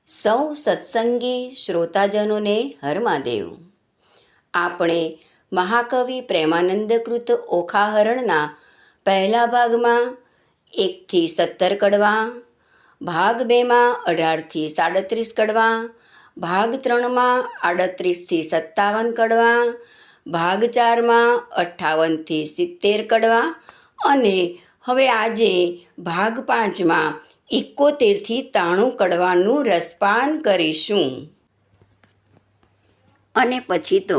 સૌ સત્સંગી શ્રોતાજનોને હર મહાદેવ. આપણે મહાકવિ પ્રેમાનંદકૃત ઓખાહરણના પહેલા ભાગમાં 1-17 કડવા, ભાગ 2માં 18-37 કડવા, ભાગ 3માં 38-57 કડવા, ભાગ 4માં 58-70 કડવા અને હવે આજે ભાગ 5માં 71-93 કડવાનું રસપાન કરીશું. અને પછી તો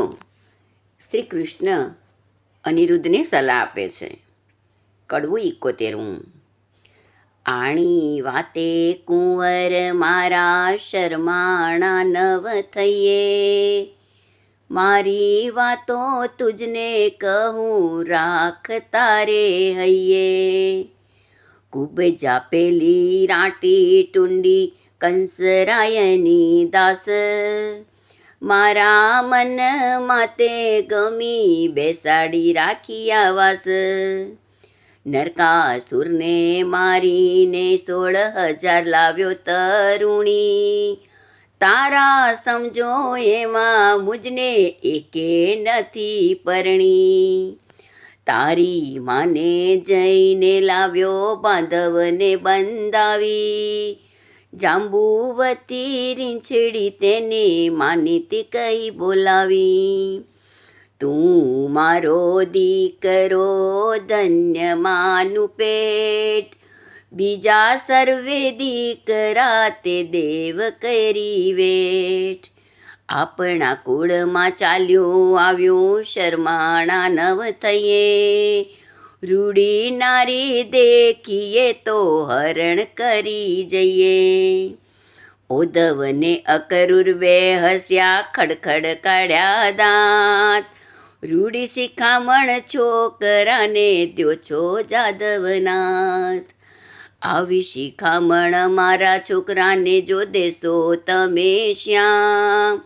શ્રી કૃષ્ણ અનિરુદ્ધને સલાહ આપે છે. કડવું 71. આણી વાતે કુંવર મારા શરમાણા નવ થઈએ, મારી વાતો તુજને કહું રાખ તારે હૈયે. કુબજા પેલી રાટી ટુંડી કંસરાયની દાસ, મારા મન માતે ગમી બેસાડી રાખ્યા વાસ. નરકાસુરને મારીને 16,000 લાવ્યો તરુણી, તારા સમજો એમાં મુજને એકે નથી પરણી. તારી માને જઈને લાવ્યો બાંધવને બંધાવી, જાંબુવતી રીંછડી તેને માનીતી કઈ બોલાવી. તું મારો દીકરો ધન્ય માનું પેટ, બીજા સર્વે દીકરા તે દેવ કરી વેઠ. આપણા કુળમાં ચાલ્યું આવ્યું શરમાણા નવ થઈએ, રૂડી નારી દેખીએ તો હરણ કરી જઈએ. ઉદ્ધવને અકરુર બે હસ્યા ખડખડ કાઢ્યા દાંત, રૂડી શિખામણ છોકરાને દ્યો છો જાદવનાથ. આવી શિખામણ મારા છોકરાને જો દેશો તમે શ્યામ,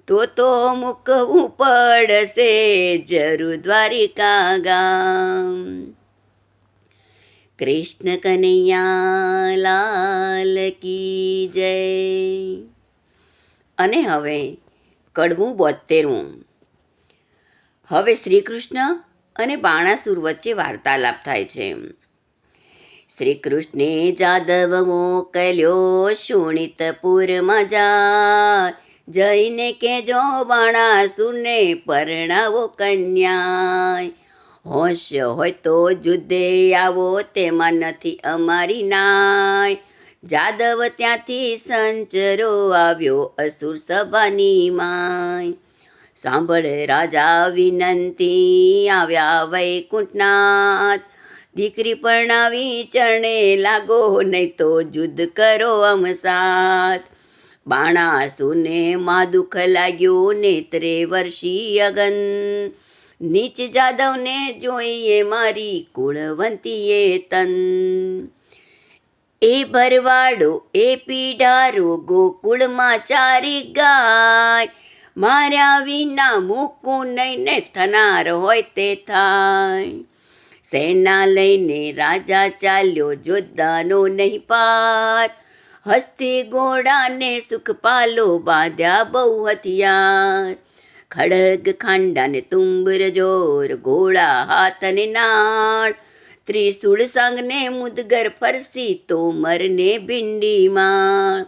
તો મૂકવું પડશે જરૂર દ્વારિકા ગામ. કૃષ્ણ કનૈયા લાલ કી જય. અને હવે કડવું 72. હવે શ્રી કૃષ્ણ અને બાણાસુર વચ્ચે વાર્તાલાપ થાય છે. શ્રી કૃષ્ણે જાદવ મોકલ્યો શોણિતપુરમાં જાય, જઈને કેજો બાણાસુરને પરણાવો કન્યા. હોશ હોય તો જુદ્ધે આવો તેમાં નથી અમારી નાય. જાદવ ત્યાંથી સંચરો આવ્યો અસુર સભાની માય. સાંભળ રાજા વિનંતી આવ્યા વૈકુંઠનાથ, દીકરી પરણાવી ચરણે લાગો નહીં તો યુદ્ધ કરો અમસાત. બાણાસુરને માં દુઃખ લાગ્યું નેત્રે વર્ષી અગન, નીચ જાદવને જોઈએ મારી કુળવંતીએ તન. એ ભરવાડો એ પીડારો ગોકુળમાં ચારી ગાય, માર્યા વિના મૂકું નહીં ને થનાર હોય તે થાય. સેના લઈને રાજા ચાલ્યો જોદ્ધાનો નહીં પાર, હસ્તી ઘોડાને સુખપાલો બાંધ્યા બહુ હથિયાર. ખડગ ખાંડાને તુંબર જોર ઘોડા હાથને નાળ, ત્રિશૂળ સાંગને મુદગર ફરસી તોમરને ભીંડીમાં.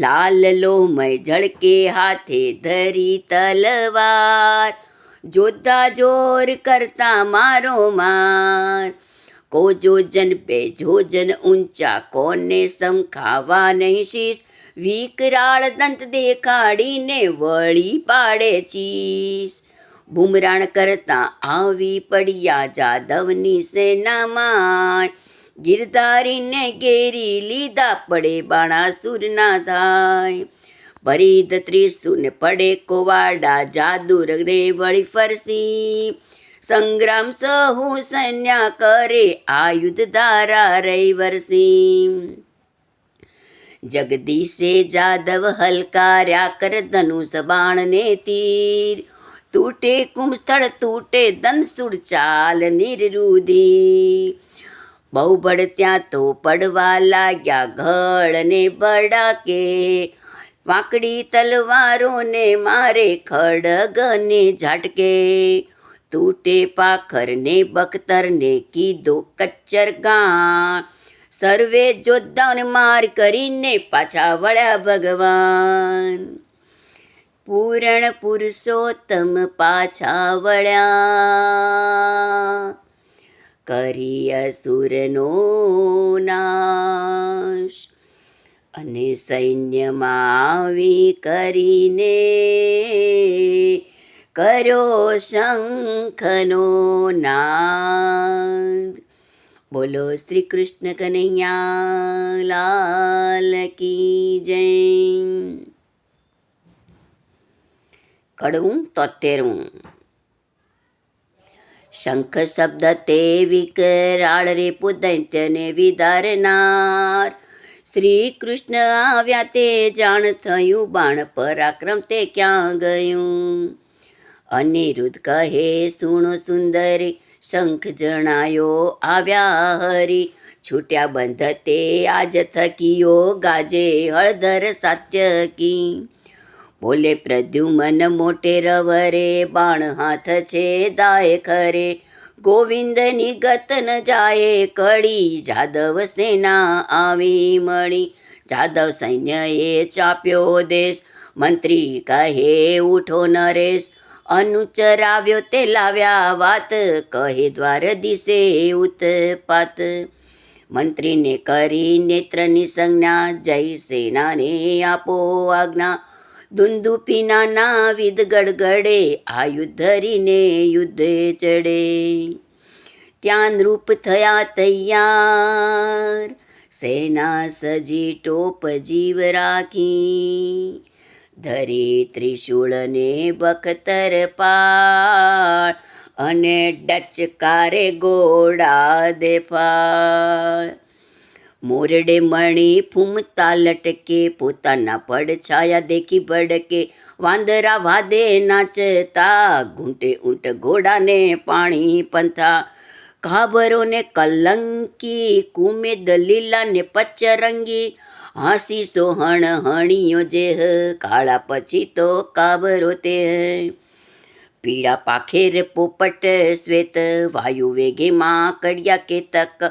લાલ લોમય ઝળકે હાથે ધરી તલવાર, જોધા જોર કરતા મારો માર. કો જોજન બે જોજન ઊંચા કોને સમખાવા નહીં શીશ, વિકરાળ દંત દેખાડીને વળી પાડે ચીસ. બુમરાણ કરતા આવી પડ્યા જાદવની સેનામાં, ગિરધારીને ઘેરી લીધા પડે બાણાસુરના થાય. પરિધ ત્રિશુને પડે કોવાડા જાદુરને વળી ફરસી, સંગ્રામ સહુ સૈન્યા કરે આયુધ ધારા રહી વરસી. જગદીશે જાદવ હલકાર્યા કર ધનુષ બાણને તીર, તૂટે કુંભસ્થળ તૂટે ધનસુર ચાલ નિર્રુધી. બહુ બળ ત્યાં તો પડવા લાગ્યા ઘડ ને બડાકે, વાંકડી તલવારોને મારે ખડગને ઝાટકે, તૂટે પાખરને બખ્તરને કીધો કચ્ચર ગા, સર્વે જોદ્ધાઓને માર કરીને પાછા વળ્યા ભગવાન. પૂરણ પુરુષોત્તમ પાછા વળ્યા, કરી અસુરનો નાશ, અને સૈન્યમાં આવી કરીને કર્યો શંખનો નાદ. બોલો શ્રી કૃષ્ણ કનૈયા લાલ કી જય. કડવું 73. શંખ શબ્દ તે વિકરાળ રે દૈત્યને વિદારનાર, શ્રી કૃષ્ણ આવ્યા તે જાણ થયું, બાણ પરાક્રમ તે ક્યાં ગયું. અનિરુદ્ધ કહે સુણો સુંદરી, શંખ જણાયો આવ્યા હરી, છૂટ્યા બંધ તે આજ થકીયો, ગાજે હળદર સાત્યકી. બોલે પ્રદ્યુમન મોટે રવરે, બાણ હાથ છે દાય ખરે, ગોવિંદની ગત ન જાય કડી, જાદવ સેના આવી મળી. જાદવ સૈન્યએ ચાપ્યો દેશ, મંત્રી કહે ઉઠો નરેશ, અનુચર આવ્યો તે લાવ્યા વાત, કહે દ્વાર દિશે ઉત્પાત. મંત્રીને કરી નેત્રની સંજ્ઞા, જય સેનાને આપો આજ્ઞા, દુંદુપીના નાવિદ ગડગડે, આયુધ ધરીને યુદ્ધે ચડે. ત્યાં નૃપ થયા તૈયાર, સેના સજી ટોપ જીવ રાખી, ધરી ત્રિશૂળને બખ્તર પાળ, અને ડચકારે ગોળા દેફાળ. મોરડે મણી ફૂમતા લટકે, પોતાના પડછાયા દેખી ભડકે, વાંદરા વાદે નાચતા, ઘૂંટે ઊંટ ઘોડાને પાણી પંથા. કાબરોને કલંકી, કુમેદ લીલાને પચરંગી, હાંસી સોહણ હણીયો જે, કાળા પછી તો કાબરો તે. પીળા પાખેર પોપટ શ્વેત, વાયુ વેગે માં કડિયા કેતક,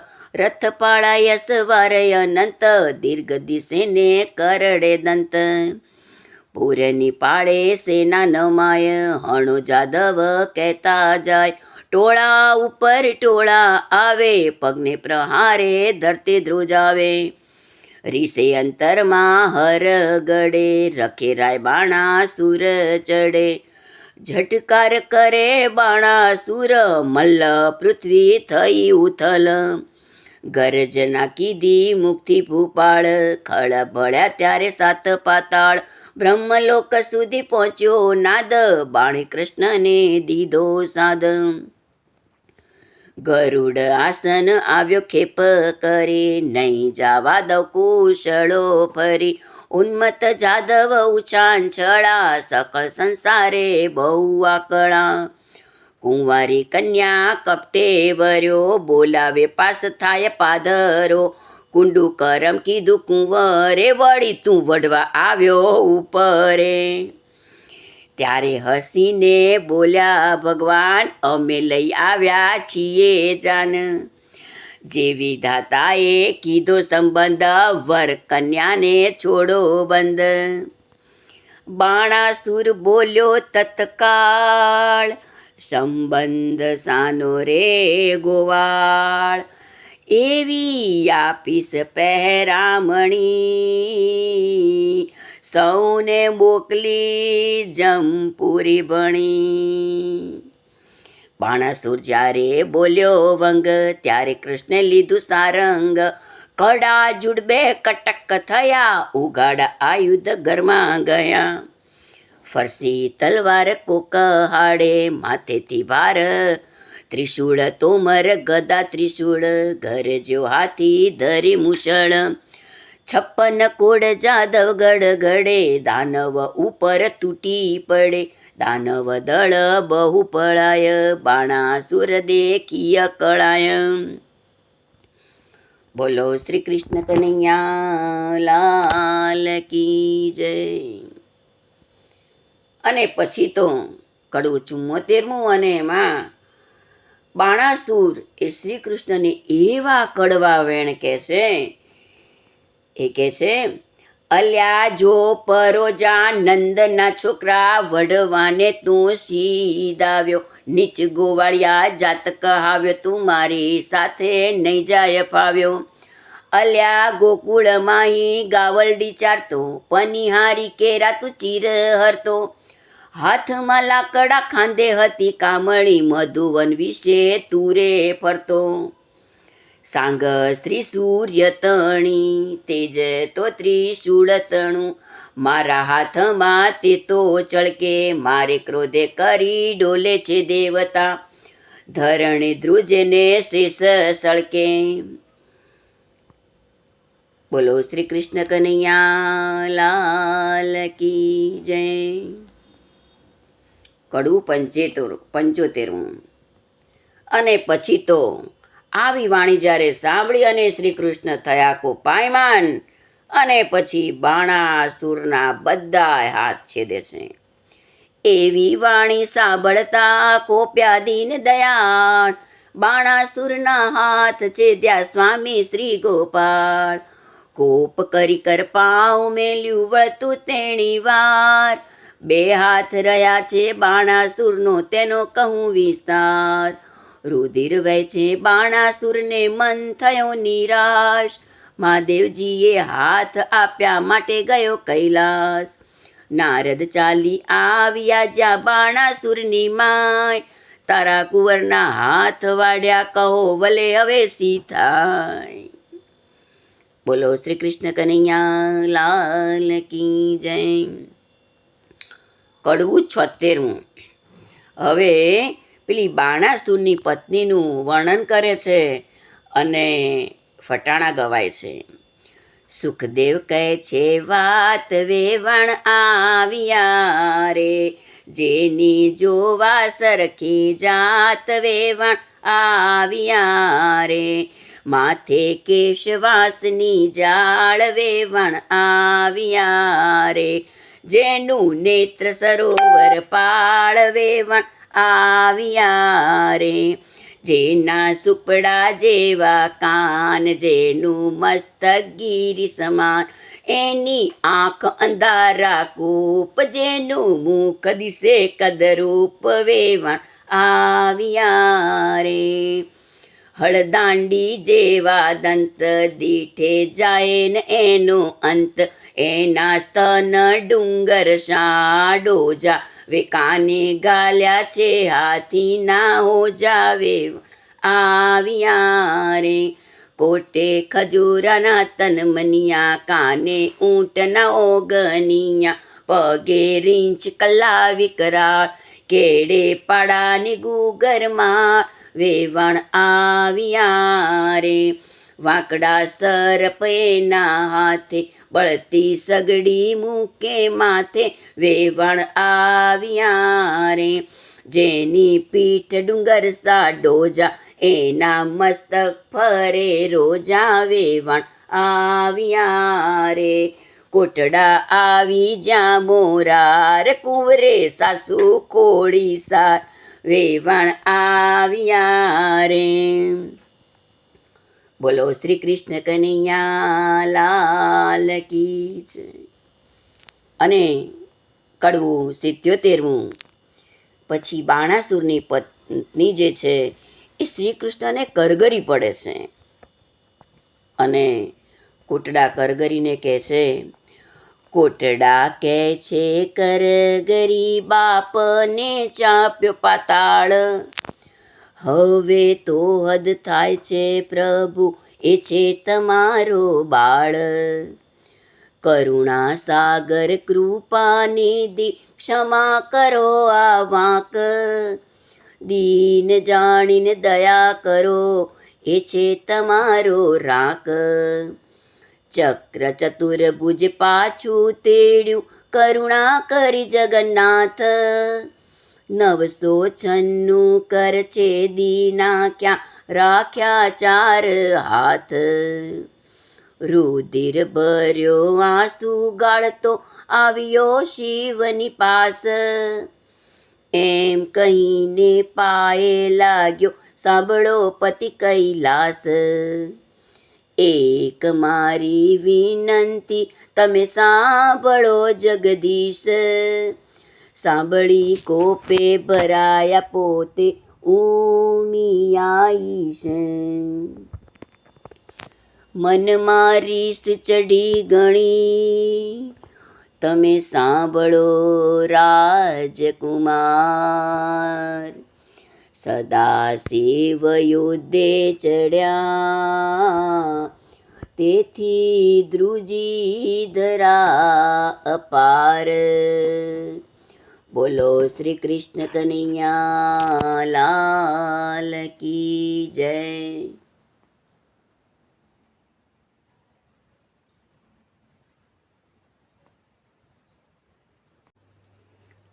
રથ પાળાય સવાર અનંત, દીર્ઘ દિશેને કરડે દંત. પૂરની પાળે સેના નમાય, હણો જાદવ કહેતા જાય, ટોળા ઉપર ટોળા આવે, પગને પ્રહારે ધરતી ધ્રુજાવે. રીસે અંતરમાં હર ગડે, રખે રાય બાણા સુર ચડે, ઝટકાર કરે બાણાસુર, મલ્લ પૃથ્વી થઈ ઉથલ. ગર્જના કીધી મુખથી ભૂપાળ, ખળભળ્યા ત્યારે સાત પાતાળ, બ્રહ્મલોક સુધી પહોંચ્યો નાદ, બાણે કૃષ્ણને દીધો સાદ. ગરુડ આસન આવ્યો ખેપ કરી, નહીં જાવા દઉં કુશળો ફરી, ઉન્મત્ત જાદવ ઉછાંછળા, સકળ સંસારે બહુ આકળા. કુંવારી કન્યા કપટે વર્યો, બોલાવે પાસ થાય પાધરો, કુંડુ કરમ કીધું કુંવરે, વળી તું વઢવા આવ્યો ઉપરે. ત્યારે હસીને બોલ્યા ભગવાન, અમે લઈ આવ્યા છીએ જાન. જે વિધાતાએ કીધો સંબંધ, વર કન્યાને છોડો બંધ. બાણાસુર બોલ્યો તત્કાળ, સંબંધ સાનો રે ગોવાળ. એવી આપીશ પહેરામણી, સૌને મોકલી જમપુરી ભણી. બાણાસુર જ્યારે બોલ્યો વંગ, ત્યારે કૃષ્ણે લીધું સારંગ, કડા જુડબે કટક થયા, ઉગાડા આયુધ ઘરમાં ગયા. ફરસી તલવાર કોક હાડે, માથેથી ભાર ત્રિશૂળ તોમર ગદા ત્રિશૂળ, ઘર જો હાથી ધરી મુશળ. 56 કોડ જાદવ ગડગડે, દાનવ ઉપર તૂટી પડે, દાનવ દળ બહુ પળાય, બાણાસુર દેખીય કળાય. બોલો શ્રી કૃષ્ણ કનૈયા લાલ કી જય. અને પછી તો કડવું 74મું, અને એમાં બાણાસુર એ શ્રી કૃષ્ણને એવા કડવા વેણ કહે છે. એ કહે છે, અલ્યા જો પરોજા નંદના છોકરા, વઢવાને તું સીધાવ્યો, નીચ ગોવાળિયા જાત કહાવ્યો, તું મારી સાથે નહીં જાય ફાવ્યો. અલ્યા ગોકુળમાં ગાવલડી ચારતો, પનિહારી કેરા તું ચીર હરતો, હાથમાં લાકડા ખાંદે હતી કામળી, મધુવન વિશે તુરે ફરતો. સાંગ શ્રી સૂર્ય તણી, તેજ તો ત્રિશૂળ તણું, મારા હાથમાં તે તો ચળકે, મારે ક્રોધે કરી ડોલે છે દેવતા, ધરણી ધ્રુજને શેષ સળકે. બોલો શ્રી કૃષ્ણ કનૈયા લાલ કી જય. કડવું 75મું. અને પછી તો આવી વાણી જ્યારે સાંભળી અને શ્રી કૃષ્ણ થયા કોપાયમાન, અને પછી બાણાસુરના બધા હાથ છેદે છે. એવી વાણી સાંભળતા કોપ્યા દીન દયાળ, બાણાસુરના હાથ છેદ્યા સ્વામી શ્રી ગોપાળ. કોપ કરી કરપાવ મેલ્યું વળતું તેણી વાર, બે હાથ રહ્યા છે બાણાસુરનો તેનો કહું વિસ્તાર. રુધિર વહે છે બાણાસુરને મન થયો નિરાશ, મહાદેવજીએ હાથ આપ્યા માટે ગયો કૈલાસ. નારદ ચાલી આવ્યા જ્યાં બાણાસુરની માય, તારા કુંવરના હાથ વાડ્યા કહો વલે હવે સી થાય. બોલો શ્રી કૃષ્ણ કનૈયા લાલ કી જય. કડવું 76મું. હવે પેલી બાણાસુરની પત્નીનું વર્ણન કરે છે અને ફટાણા ગવાય છે. સુખદેવ કહે છે વાત વેવણ આવ્યા રે, જેની જોવા સરખી જાત વેવણ આવ્યા રે, માથે કેશવાસની જાળ વેવણ આવ્યા રે, જેનું નેત્ર સરોવર પાળ વેવણ આવ્યા રે, જેના સુપડા જેવા કાન, જેનું મસ્તક ગીરી સમાન, એની આંખ અંધારા કૂપ, જેનું મુખ દિશે કદરૂપ વેવણ આવ્યા રે. હળદાંડી જેવા દંત, દીઠે જાય ને એનો અંત, એના સ્તન ડુંગર શાડોજા, વે કાને ગાલ્યા છે હાથીના હોજાવે આવ્યા રે. કોટે ખજૂરાના તન મનિયા, કાને ઊંટના ઓગનિયા, પગે રીંછ કલ્લા વિકરાળ, કેડે પાડાની ગુગરમાં વેવણ આવ્યા રે. વાંકડા સર્પ એના હાથે, બળતી સગડી મૂકે માથે વેવણ આવ્યા રે. જેની પીઠ ડુંગર સાડોજા, એના મસ્તક ફરે રોજા વેવણ આવ્યા રે. કોટડા આવી જ્યાં મોરાર, કુંવરે સાસુ કોળી સાર વેવણ આવ્યા રે. બોલો શ્રી કૃષ્ણ કનૈયા લાલ કી જય. અને કડવું 77મું. પછી બાણાસુરની પત્ની જે છે એ શ્રી કૃષ્ણને કરગરી પડે છે, અને કોટડા કરગરીને કહે છે, કોટડા કહે છે કરગરી બાપને ચાપ્યો પાતાળ, હવે તો હદ થાય છે પ્રભુ એ છે તમારો બાળ. કરુણા સાગર કૃપાનિધિ ક્ષમા કરો આ વાંક, દીન જાણીને દયા કરો એ છે તમારો રાક. ચક્ર ચતુર્ભુજ પાછું તેડ્યું કરુણા કરી જગન્નાથ, 996 કર છે દીના ક્યાં રાખ્યા ચાર હાથ. રુધિર ભર્યો આંસુ ગાળતો આવ્યો શિવની પાસ. એમ કહીને પાયે લાગ્યો સાંભળો પતિ કૈલાસ. એક મારી વિનંતી તમે સાંભળો જગદીશ. સાંભળી કોપે ભરાયા પોતે ઊમી આઈશ. મનમાં રીસ ચડી ગણી તમે સાંભળો રાજકુમાર. સદા શિવ યુદ્ધે ચડ્યા તેથી ધ્રુજી ધરા અપાર. બોલો શ્રી કૃષ્ણ કનૈયા લાલ કી જય.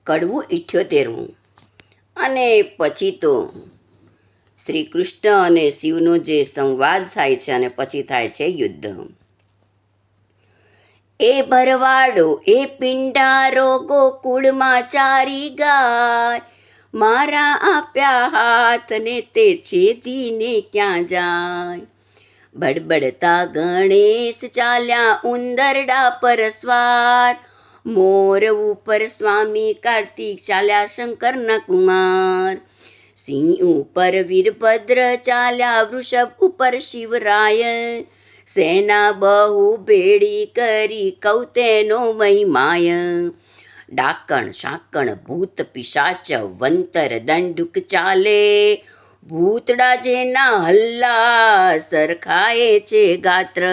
કડવું 78. અને પછી તો શ્રી કૃષ્ણ અને શિવનો જે સંવાદ થાય છે અને પછી થાય છે યુદ્ધ. એ ભરવાડો એ પિંડારો ગોકુળમાં ચારી ગાય. મારા આપ્યા હાથને તે છેદીને ક્યાં જાય. બડબડતા ગણેશ ચાલ્યા ઉંદરડા પર સ્વાર. મોર ઉપર સ્વામી કાર્તિક ચાલ્યા શંકરના કુમાર. સિંહ ઉપર વીરભદ્ર ચાલ્યા વૃષભ ઉપર શિવરાય. સેના બહુ ભેડી કરી કૌતેનો મહિમાય. ડાકણ શાકણ ભૂત પિશાચ વંતર દંડુક ચાલે. ભૂતડા જેના હલ્લા સરખાએ છે ગાત્ર.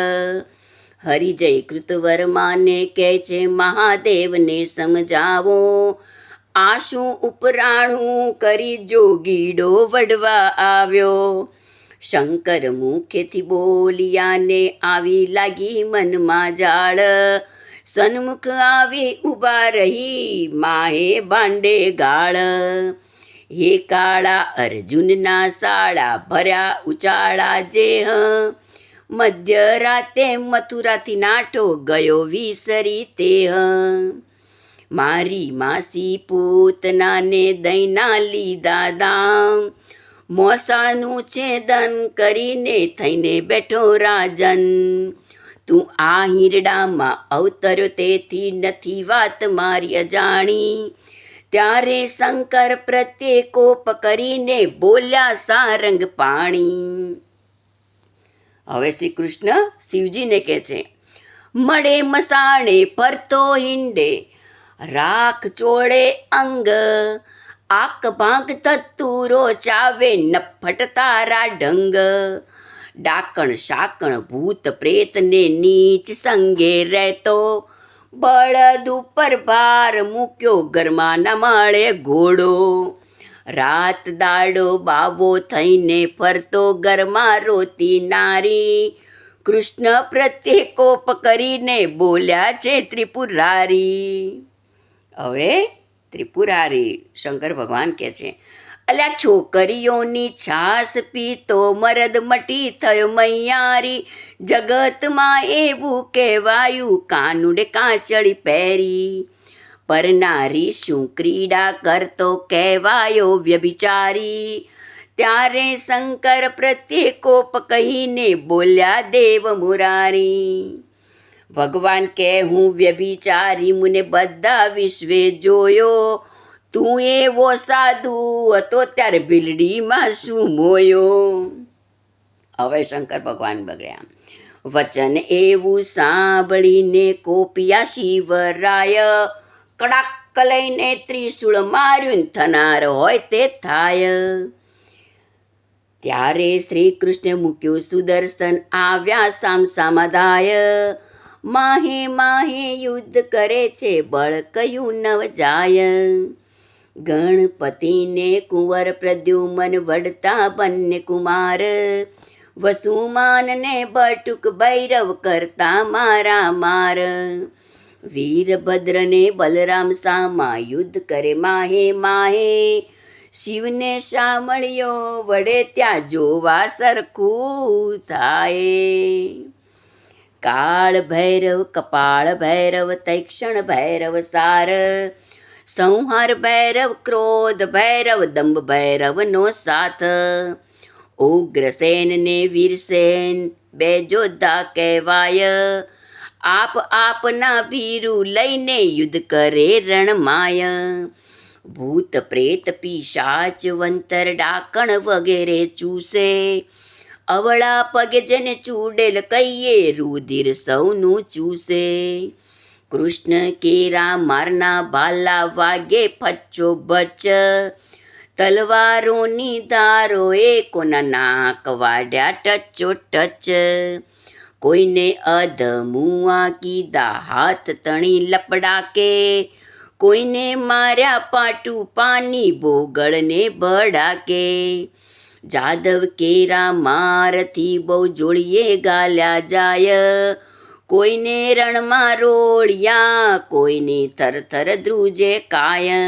હરિજય કૃતવર્માને કહે છે મહાદેવને સમજાવો. આશું ઉપરાણું કરી જોગીડો વડવા આવ્યો. શંકર મુખેથી બોલિયાને આવી લાગી મનમાં જાળ. સન્મુખ આવી ઊભા રહી માહે બાંડે ગાળ. હે કાળા અર્જુનના શાળા ભર્યા ઉચાળા જે. મધ્યરાતે મથુરાથી નાઠો ગયો વિસરી તે. મારી માસી પૂતનાને દઈના લીધા દામ. મોસાળનું છેદન કરીને થઈને બેઠો રાજન. તું આ હિરડામાં અવતર્યો તેથી નથી વાત મારી અજાણી. ત્યારે શંકર પ્રત્યે કોપ કરીને બોલ્યા સારંગ પાણી. હવે શ્રી કૃષ્ણ શિવજીને કહે છે મળે મસાણે ફરતો હિંડે. રાખ ચોળે અંગ આક ભાંગ તતુરો ચાવે નફટ તારા ઢંગ. ડાકણ શાકણ ભૂત પ્રેતને નીચ સંગે રહેતો. બળદ ઉપર ભાર મૂક્યો ઘરમાં ન મળે ઘોડો. રાત દાડો બાવો થઈને ફરતો ઘરમાં રોતી નારી. કૃષ્ણ પ્રત્યે કોપ કરીને બોલ્યા છે ત્રિપુરારી. હવે ત્રિપુરારી શંકર ભગવાન કહે છે અલ્યા છોકરીઓની છાસ પીતો મરદ મટી થયો મૈયારી. જગતમાં એવું કહેવાયું કાનુડે કાચળી પહેરી. પર નારી શું ક્રીડા કરતો કહેવાયો વ્યભિચારી. ત્યારે શંકર પ્રત્યે કોપ કહીને બોલ્યા દેવ મુરારી. ભગવાન કે હું વ્યભિચારી મુને બધા વિશ્વે જોયો. તું એવો સાધુ હતો ત્યારે ભીલડીમાં શું મોયો. હવે શંકર ભગવાન બગડ્યા. વચન એવું સાંભળીને કોપિયા શિવરાય. કડાક લઈને ત્રિશૂળ માર્યું થનાર હોય તે થાય. ત્યારે શ્રી કૃષ્ણે મૂક્યું સુદર્શન આવ્યા સામસામધાય. માહે માહે યુદ્ધ કરે છે બળ કયું નવ જાય. ગણપતિને કુંવર પ્રદ્યુમન વડતા બંને કુમાર. વસુમાનને બટુક ભૈરવ કરતા મારા માર. વીરભદ્રને બલરામ સામા યુદ્ધ કરે માહે માહે. શિવને સાંભળ્યો વડે ત્યાં જોવા સરખું થાય. કાળ ભૈરવ કપાળ ભૈરવ તૈક્ષણ ભૈરવ સાર, સંહાર ભૈરવ ક્રોધ ભૈરવ દંભ ભૈરવનો સાથ. ઉગ્રસેન ને વીરસેન બે જોધા કહેવાય, આપ આપના ભીરું લઈને યુદ્ધ કરે રણમાય. ભૂત પ્રેત પિશાચ વંતર ડાકણ વગેરે ચૂસે, અવળા પગે જેને ચૂડેલ કહીએ રુધિર સૌનું ચૂસે. કૃષ્ણ કેરા મારના ભાલા વાગે ફચ્ચો બચ, તલવારોની ધારોએ કોના નાક વાડ્યા ટચો ટચ. કોઈને અધમુઆ કીધા હાથ તણી લપડાકે, કોઈને માર્યા પાટું પાની બોગળને ભડાકે. જાદવ કેરા મારથી બહુ જોડીએ ગાલ્યા જાય, કોઈને રણમાં રોળ્યા કોઈને થરથર ધ્રુજે કાય.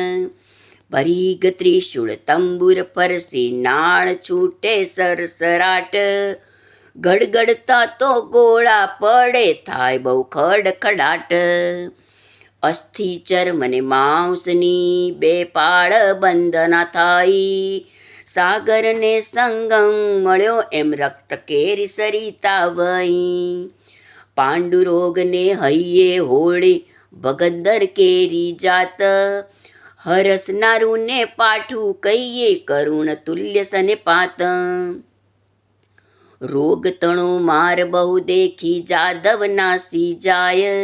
ભરીગ ત્રિશૂળ તંબુર પરસી નાળ છૂટે સરસરાટ, ગડગડતા તો ગોળા પડે થાય બહુ ખડખડાટ. અસ્થિ ચર્મને માંસની બે પાળ બંધના થઈ, સાગરને સંગમ મળ્યો એમ રક્ત કેરી સરિતા વહી. પાંડુરોગને હૈયે હોળી ભગંદર કેરી જાત, હરસનારુને પાઠું કહીએ કરુણ તુલ્ય સને પાત. રોગ તણો માર બહુ દેખી જાદવ નાસી જાય,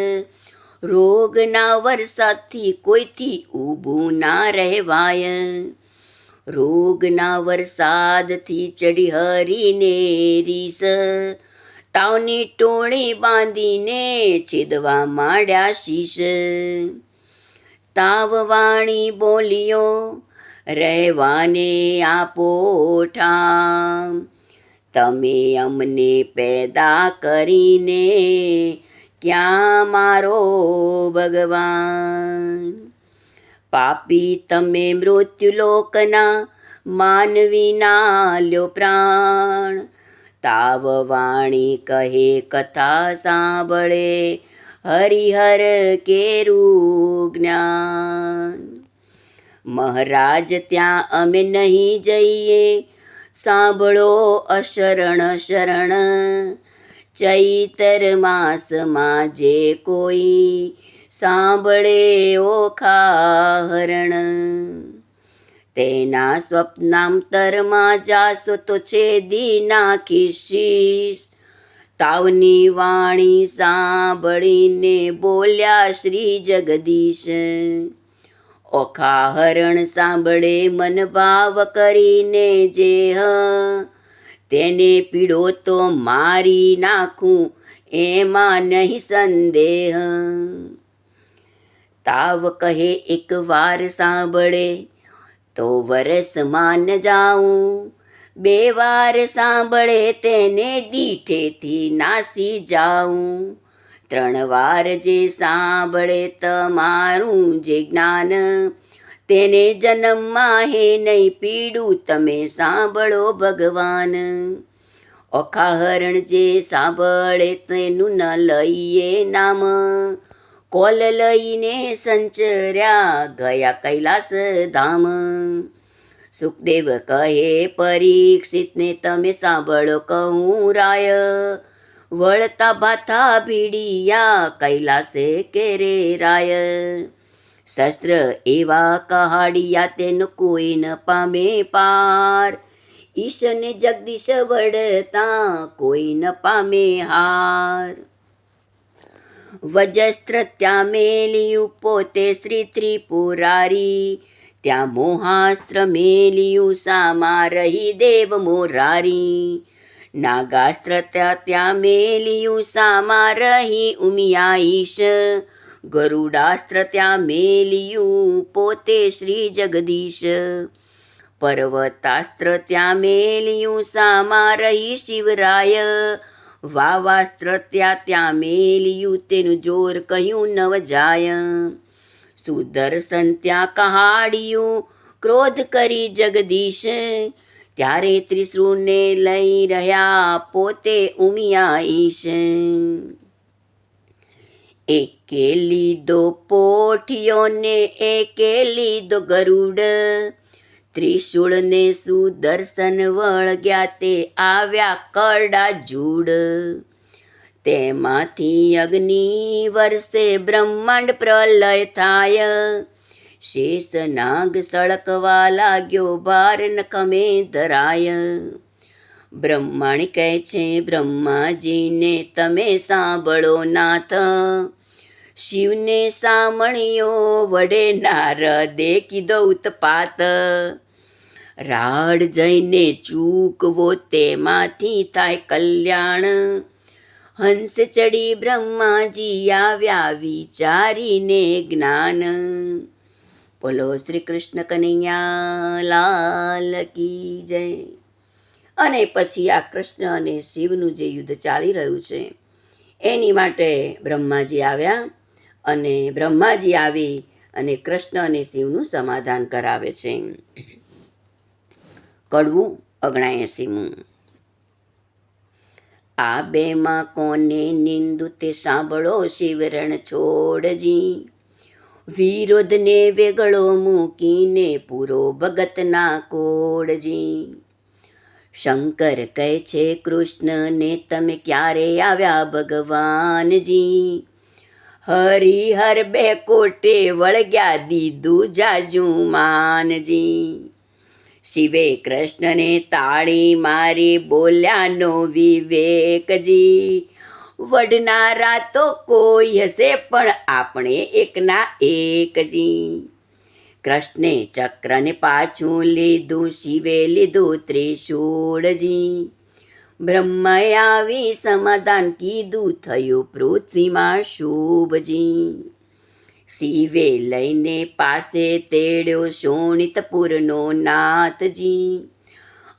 રોગના વરસાદથી કોઈથી ઊભું ના રહેવાય. રોગના વરસાદથી ચડી હરીને રીસ, તાવની ટોળી બાંધીને છેદવા માંડ્યા શીશ. તાવવાણી બોલ્યો રહેવાને આપો ઠામ, તમે અમને પેદા કરીને ક્યાં મારો ભગવાન. પાપી તમે મૃત્યુલોકના માનવીના લ્યો પ્રાણ, તાવવાણી કહે કથા સાંભળે હરિહર કેરું જ્ઞાન. મહારાજ ત્યાં અમે નહીં જઈએ, સાંભળો અશરણ શરણ, ચૈતર માસમાં જે કોઈ સાંભળે ઓખા હરણ. તેના સ્વપ્નાંતરમાં જાશો તો છેદી નાખી શીશ, તાવની વાણી સાંભળીને બોલ્યા શ્રી જગદીશ. ઓખા હરણ સાંભળે મન ભાવ કરીને જે તેને પીડો તો મારી નાખું એમાં નહીં સંદેહ. તાવ કહે એક વાર સાંભળે તો વરસમાં ન જાઉં, બે વાર સાંભળે તેને દીઠેથી નાસી જાઉં. ત્રણ વાર જે સાંભળે તમારું જે જ્ઞાન, તેને જન્મમાં હે નહીં પીડું તમે સાંભળો ભગવાન. ઓખા હરણ જે સાંભળે તેનું ન લઈએ નામ, કોલ લઈને સંચર્યા ગયા કૈલાસ ધામ. સુખદેવ કહે પરીક્ષિતને તમે સાંભળો કહું રાય, વળતા ભાથા ભીડિયા કૈલાસે કેરે રાય. શસ્ત્ર એવા કહાડિયા તેનો કોઈ ન પામે પાર, ઈશને જગદીશ વડતા કોઈ ન પામે હાર. વજસ્ત્ર ત્યાં મેલ્યું પોતે શ્રી ત્રિપુરારી, ત્યાં મોહાસ્ત્ર મેલ્યું સામા રહી દેવ મોરારી. નાગાસ્ત્ર ત્યાં મેલ્યું સામા રહી ઉમિયાઈશ, ગરુડાસ્ત્ર ત્યાં મેલ્યું પોતે શ્રી જગદીશ. પર્વતાસ્ત્ર ત્યાં મેલ્યું સામા રહી શિવરાય, વાવાસ્ત્ર ત્યાં મેલ્યું તેનું જોર કહ્યું નવ જાય. સુદર્શન ત્યાં કહાડિયું ક્રોધ કરી જગદીશ, ત્યારે ત્રિશૂળને લઈ રહ્યા પોતે ઉમિયા ઈશ. એકે લીધો પોઠિયોને એકે લીધો ગરુડ, ત્રિશૂળને સુદર્શન વળગ્યા તે આવ્યા કરડા જૂડ. તેમાંથી અગ્નિ વર્ષે બ્રહ્માંડ પ્રલય થાય, શેષ નાગ સળકવા લાગ્યો ભાર નખમે ધરાય. બ્રહ્માણી કહે છે બ્રહ્માજીને તમે સાંભળો નાથ, શિવને સામણીઓ વડે નારદે કીધો ઉત્પાત. રાડ જઈને ચૂકવો તેમાંથી થાય કલ્યાણ, હંસ ચડી બ્રહ્માજી આવ્યા વિચારીને જ્ઞાન. બોલો શ્રી કૃષ્ણ કનૈયા લાલ કી જય. અને પછી આ કૃષ્ણ અને શિવનું જે યુદ્ધ ચાલી રહ્યું છે એની માટે બ્રહ્માજી આવ્યા, અને બ્રહ્માજી આવી અને કૃષ્ણ અને શિવનું સમાધાન કરાવે છે. કડવું 79મું. આ બેમાં કોને નિંદુ તે સાંભળો શિવરણ છોડજી, વિરોધને વેગળો મૂકીને પૂરો ભગતના કોડજી. શંકર કહે છે કૃષ્ણને તમે ક્યારે આવ્યા ભગવાનજી, હરિહર બે કોટે વળગ્યા દીધું જાજુ માનજી. શિવે કૃષ્ણને તાળી મારી બોલ્યાનો વિવેકજી, વડનારા તો કોઈ હશે પણ આપણે એકના એકજી. કૃષ્ણે ચક્રને પાછું લીધું, શિવે લીધું ત્રિશૂળજી. બ્રહ્માએ આવી સમાધાન કીધું, થયું પૃથ્વીમાં શુભજી. શિવે લઈને પાસે તેડ્યો શોણિતપુરનો નાથજી,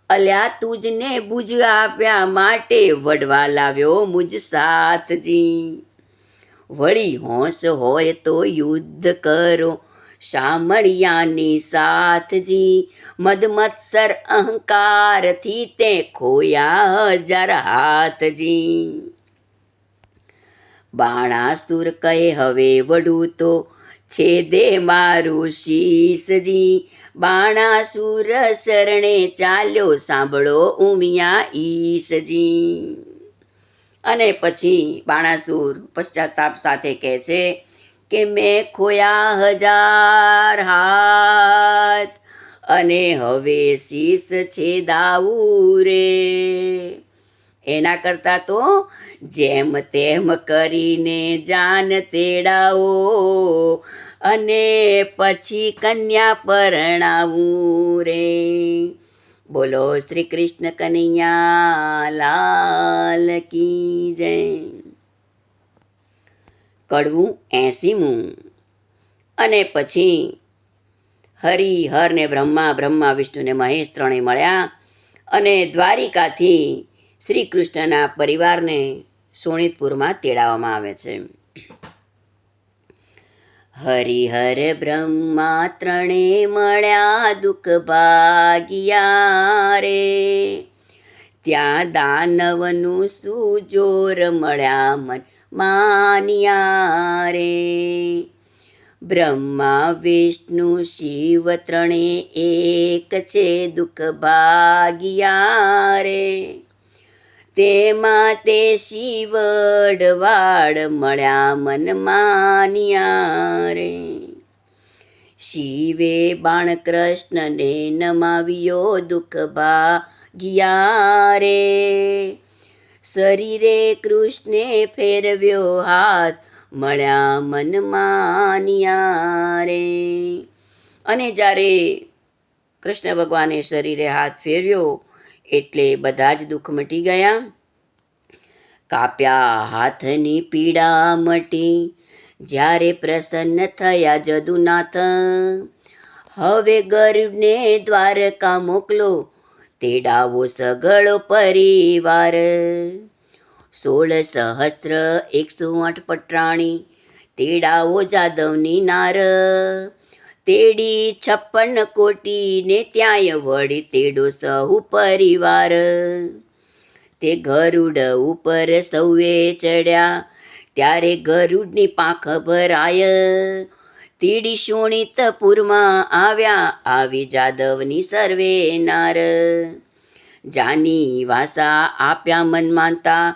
અલ્યા તુજને બુજ આપ્યા માટે વડવા લાવ્યો મુજ સાથજી. વળી હોશ હોય તો યુદ્ધ કરો શામળિયાની સાથજી, મદમત્સર અહંકારથી તે ખોયા 1000 હાથજી. બાણાસુર કહે હવે વડું તો છેદે મારું શીશજી, બાણાસુર શરણે ચાલ્યો સાંભળો ઉમિયા ઈશજી. અને પછી બાણાસુર પશ્ચાતાપ સાથે કહે છે કે મેં ખોયા 1000 હાથ, અને હવે શીશ છેદાવું રે. એના કરતાં તો જેમ તેમ કરીને જાન તેડાવો, અને પછી કન્યા પરણાવું રે. બોલો શ્રી કૃષ્ણ કનૈયા લાલ કી જય. કડવું 80મું. અને પછી હરિહર ને બ્રહ્મા વિષ્ણુને મહેશ ત્રણેય મળ્યા, અને દ્વારિકાથી શ્રી કૃષ્ણના પરિવારને શોણિતપુરમાં તેડાવવામાં આવે છે. હરિહર બ્રહ્મા ત્રણે મળ્યા દુઃખ ભાગ્યા રે, ત્યાં દાનવનું સુજોર મળ્યા મન માન્યા રે. બ્રહ્મા વિષ્ણુ શિવ ત્રણે એક છે દુઃખ ભાગ્યા રે, તેમાં તે શિવડવાડ મળ્યા મન માન્યા રે. શિવે બાણ કૃષ્ણને નમાવ્યો દુઃખ ભાગ્યા રે, શરીરે કૃષ્ણે ફેરવ્યો હાથ મળ્યા મન માન્યા રે. અને જ્યારે કૃષ્ણ ભગવાને શરીરે હાથ ફેરવ્યો એટલે બધા જ દુઃખ મટી ગયા. કાપ્યા હાથની પીડા મટી, જ્યારે પ્રસન્ન થયા જદુનાથ. હવે ગરુડને દ્વારકા મોકલો, તેડાવો સગળો પરિવાર. 16 સહસ્ત્ર 108 પટરાણી, તેડાવો જાદવની નાર. તેડી 56 કોટીને ત્યાંય વળી તેડો સહુ પરિવાર. તે ગરુડ ઉપર સૌએ ચડ્યા ત્યારે ગરુડની પાંખ ભરાય. તીડી શોણિતપુરમાં આવ્યા આવી જાદવની સર્વે નાર. જાની વાસા આપ્યા મન માનતા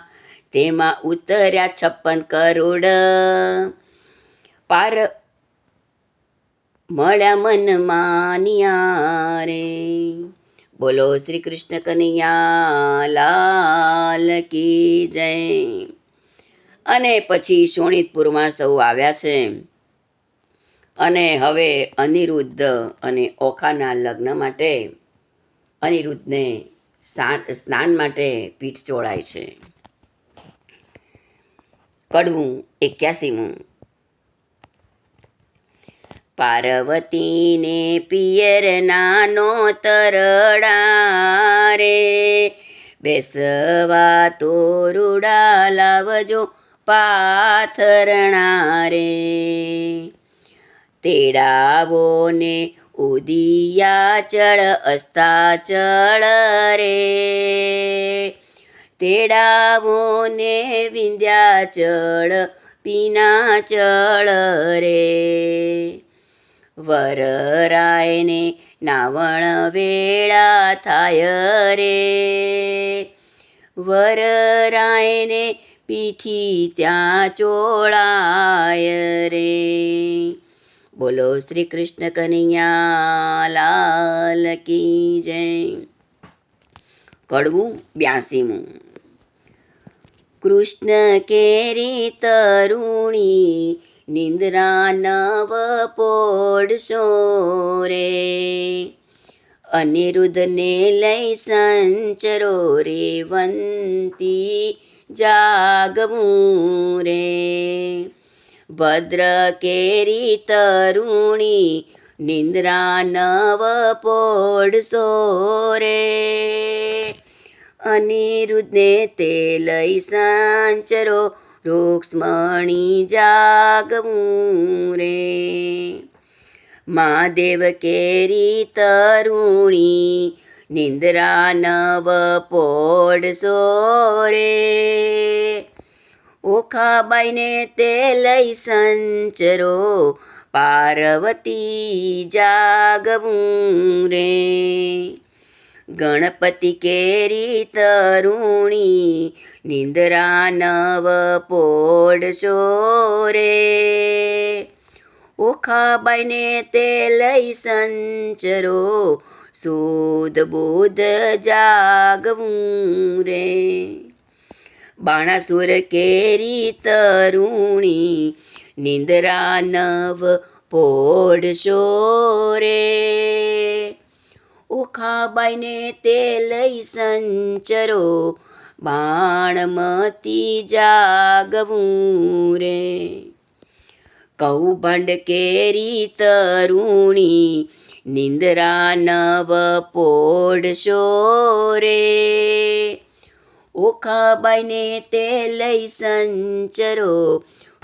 તેમાં ઉતર્યા 56 કરોડ. પાર મળ્યા મન માનિયા રે. બોલો શ્રી કૃષ્ણ કનૈયા લાલ કી જય. અને પછી શોણિતપુરમાં સૌ આવ્યા છે અને હવે અનિરુદ્ધ અને ઓખાના લગ્ન માટે અનિરુદ્ધને સ્નાન માટે પીઠ ચોળાય છે. કડવું 81મું. પાર્વતીને પિયર નાનો તરડા રે, બેસવા તોરુડા લાવજો પાથરણા રે. તેડાવો ને ઉદિયાચળ અસ્તાચળ રે, તેડાવો ને વિંધ્યાચળ પીનાચળ રે. વરરાયને નાવણ વેળા થાય રે, વરરાયને પીઠી ત્યાં ચોળાય રે. બોલો શ્રી કૃષ્ણ કનૈયા લાલ કી જય. કડવું 82મું. કૃષ્ણ કેરી તરુણી નિંદ્રા નવ પોડશો રે, અનિરુદ્ધને લઈ સંચરો રે વંતી જાગવું રે. ભદ્ર કેરી તરુણી નિંદ્રા નવ પોડશો રે, અનિરુદ્ધને તે લઈ સંચરો રૂક્ષ્મણી જાગવું રે. મહાદેવ કેરી તરુણી નિંદ્રા નવ પોડશો રે, ઓખાબાઈને તે લઈ સંચરો પાર્વતી જાગવું રે. ગણપતિ કેરી તરુણી નિંદ્રા નવ પોડશો રે, ઓખાબાઈને તે લઈ સંચરો સુદ બુધ જાગવું રે. બાણાસુર કેરી તરુણી નિંદ્રા નવ પોડશો રે, ઓખાબાઈને તે લઈ સંચરો બાણમતી જાગવું રે. કૌભાંડ કેરી તરુણી નિંદ્રા નવ પોડશો રે, ઓખાબાઈને તે લઈ સંચરો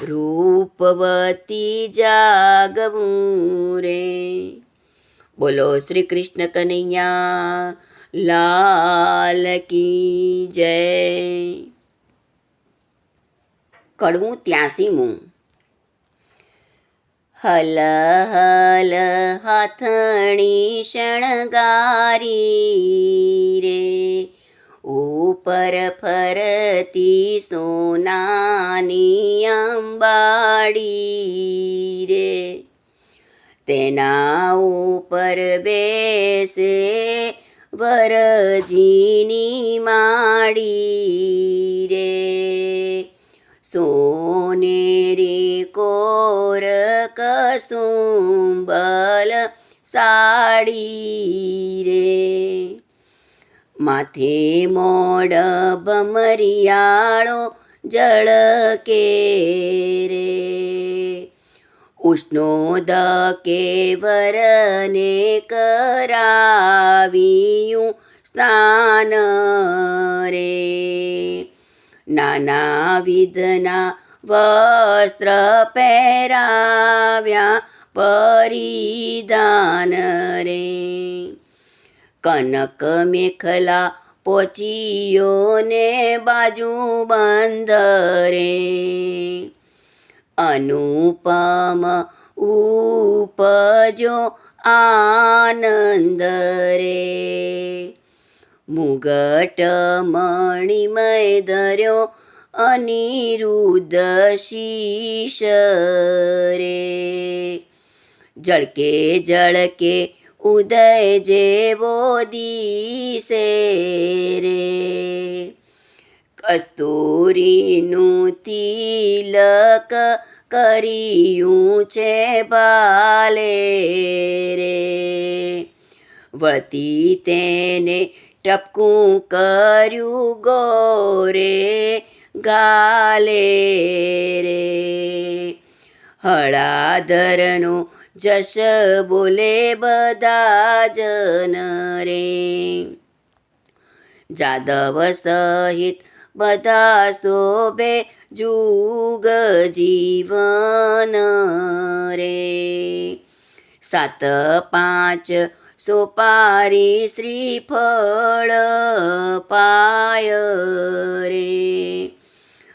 રૂપવતી જાગવું રે. બોલો શ્રી કૃષ્ણ કનૈયા લાલ કી જય. કડવું 83મું. હલ હલ હાથણી શણગારી રે, ઉપર ફરતી સોનાની અંબાડી રે. તેના ઉપર બેસે વરજીની માડી રે. સોનેરી કોર કસુંબલ સાડી રે. માથે મોડ ભમરિયાળો જળકે રે. ઉષ્ણોદ કેવરને કરાવ્યું સ્નાન રે. નાના વિધના વસ્ત્ર પહેરાવ્યા પરિધાન રે. કનક મેખલા પોચીયો ને બાજુ બંધ રે. અનુપમ ઉપજો આનંદ રે. મુગટ મણિમય ધર્યો અનિરુદ્ધ શીશ રે. જળકે જળકે ઉદય જેવો દિશે રે. કસ્તુરીનું તિલક કર્યું છે ભાલે રે. વળતી તેને ટપકું કર્યું ગોરે ગાલે રે. હળાધરનો જશ બોલે બધા જન રે. જાદવ સહિત બધા શોભે જુગ જીવન રે. 7-5 સોપારી શ્રીફળ પાય રે.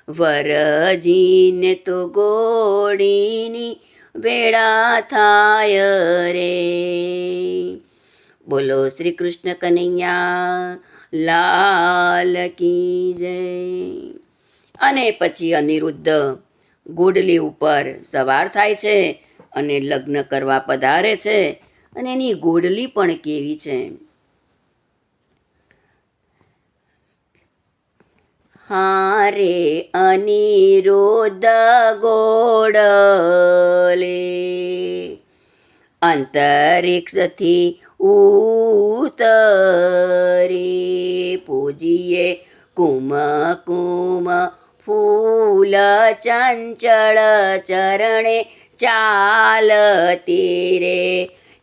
વરજીને તો ગોળીની વેળા થાય રે. બોલો શ્રી કૃષ્ણ કનૈયા લાલ કી જય. અને પછી અનિરુદ્ધ ઘોડલી ઉપર સવાર થાય છે અને લગ્ન કરવા પધારે છે. અને એની ઘોડલી પણ કેવી છે. હારે અનિરુદ્ધ ઘોડલે અંતરિક્ષથી ઉતરી. પૂજીએ કુમ કુમ ફૂલ ચંચળ ચરણે ચાલતી રે.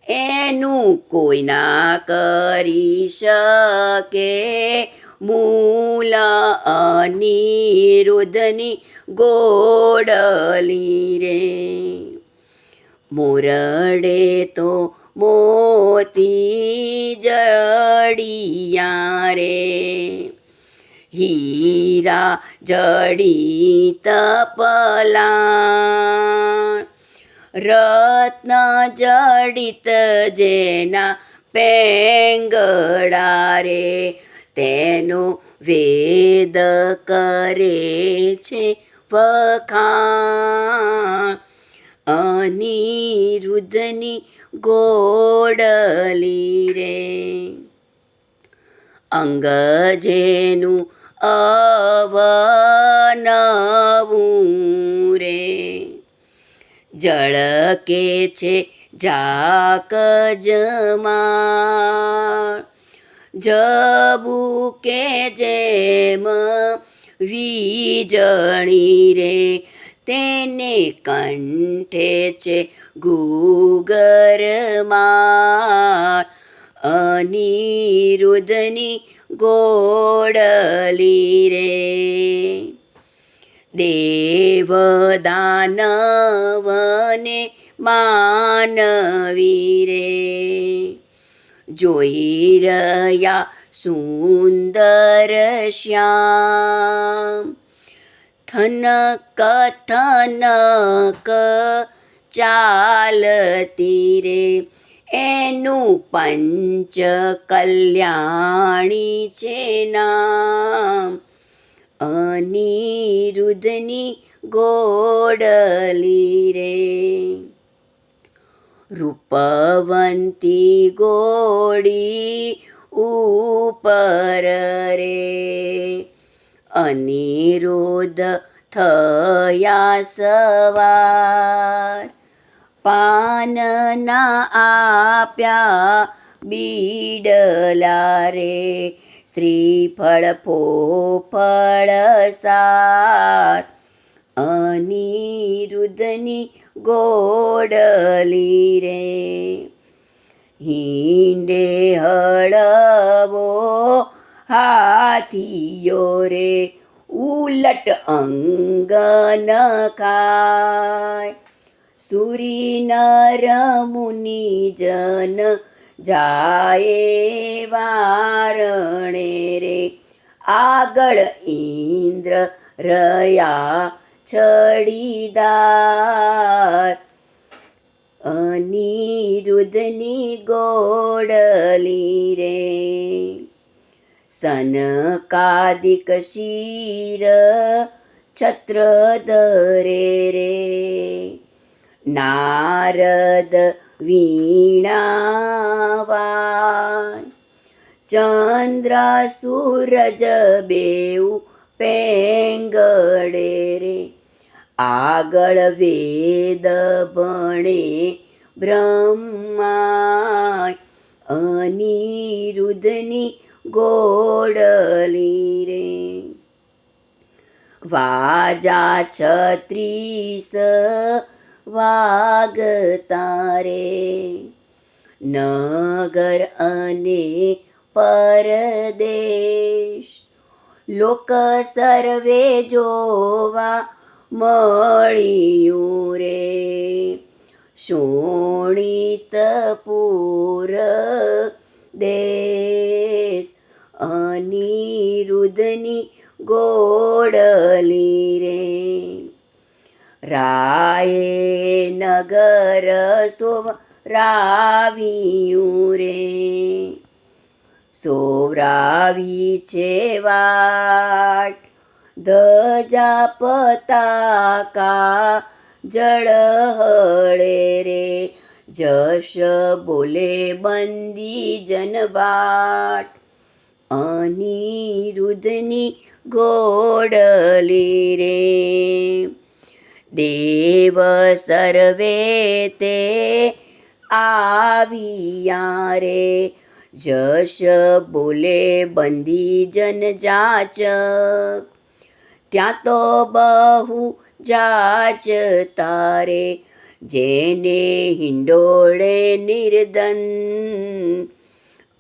એનું કોઈ ના કરી શકે મૂલ અનિરુદ્ધની ઘોડલી રે. મોરડે તો મોતી જડિયા રે. હીરા જડિત પલાણ રત્ન જડિત જેના પેંગડા રે. તેનો વેદ કરે છે વખાણ. અનિરુદ્ધની ઘોડલી રે. અંગ જેનું અવનવું રે. જળકે છે ઝાક જમા. જબુકે જેમ વીજળી રે. તેને કંઠે છે ઘૂઘરમાળ. અનિરુદ્ધની ઘોડલી રે. દેવ દાનવને માનવી રે. જોઈ રહ્યા સુંદર શ્યામ. થનક થનક ચાલતી રે. એનું પંચ કલ્યાણી છે નામ. અનિરુદ્ધની ઘોડલી રે. રૂપવંતી ઘોડી ઉપર રે. અનિરુદ્ધ થયા સવાર. પાનના આપ્યા બીડલા રે. શ્રીફળ ફોફળ સાર. અનિરુદ્ધની ઘોડલી રે. હિંડે હળવો હાથીયો રે. ઉલટ અંગ ન ખાય. સુરી નર મુનિ જન જાય વારણે રે. આગળ ઇન્દ્ર રહ્યા છડીદાર, અનિરુદ્ધની ગોડલી રે. સનકાદિક શિર છત્ર ધરે રે, નારદ વીણાવાય. ચંદ્ર સૂરજ બેઉ પેંગડે રે, આગળ વેદ ભણે બ્રહ્મા, અનિરુદ્ધની ગોડલી રે. વાજા 36 વાગતા રે, નગર અને પરદેશ લોક સર્વે જોવા મળ્યું રે. શોણિતપુર દેશ, અનિરુદ્ધની ગોડલી રે. રાયે નગર સોવરાવ્યું રે, સોવરાવી છે વાટ ધજા પતાકા જળહળે રે. જશ બોલે બંદી જનવાટ, અનિરુદ્ધની ગોડલી રે. દેવ સર્વે તે આવ્યા રે, જશ બોલે બંદી જન જાચક. ત્યાં તો બહુ જાચતા રે, જેને હિંડોળે નિર્ધન,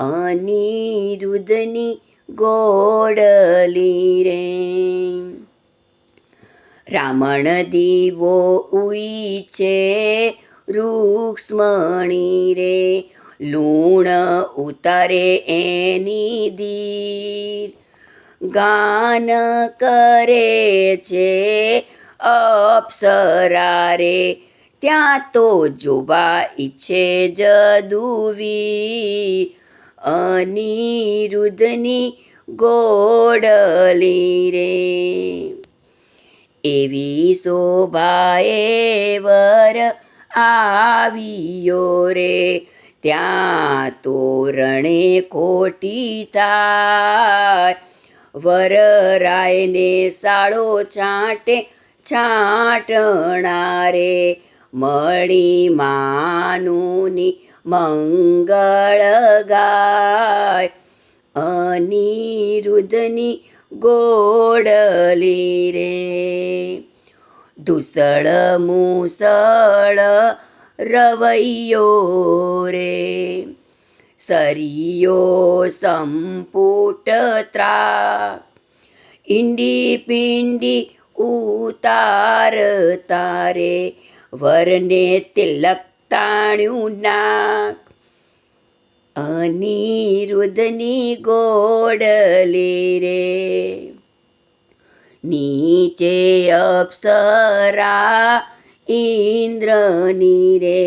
અનિરુદ્ધની ગોડલી રે. રામણ દીવો ઉઈચે રૂક્ષ્મણી રે, લૂણ ઉતારે એની ધીર. ગાન કરે છે અપ્સરા રે, ત્યાં તો જોવા ઈચ્છે જદુવીર, અનિરુદ્ધની ગોડલી રે. એવી શોભાએ વર આવ્યો રે, ત્યાં તોરણે ખોટી થાય. વરરાયને સાળો છાંટે છાંટણા રે, મળી માનુની મંગળ ગાય, અનિરુદ્ધની ગોડલી રે. ધૂસળ મૂસળ રવૈયો રે, સરિયો સંપુટ ત્રાક. ઈંડી પિંડી ઉતારતા રે, વરને તિલક તાણ્યું નાક, અનિરુદ્ધની ગોડલી રે. નીચે અપ્સરા ઇન્દ્રની રે,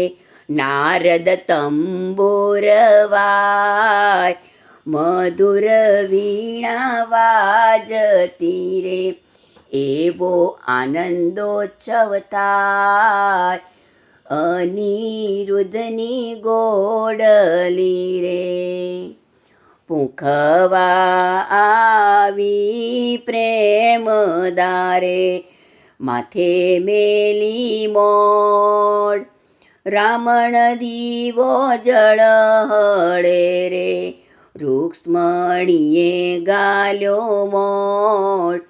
નારદ તંબોર વાય. મધુર વીણા વાજતી રે, એવો આનંદોત્સવ થાય, અનિરુદ્ધની ગોડલી રે. પૂંખવા આવી પ્રેમ દારે, માથે મેલી મોડ. રામણ દીવો જળહળે રે, રૂક્ષ્મણીએ ગાલ્યો મોડ,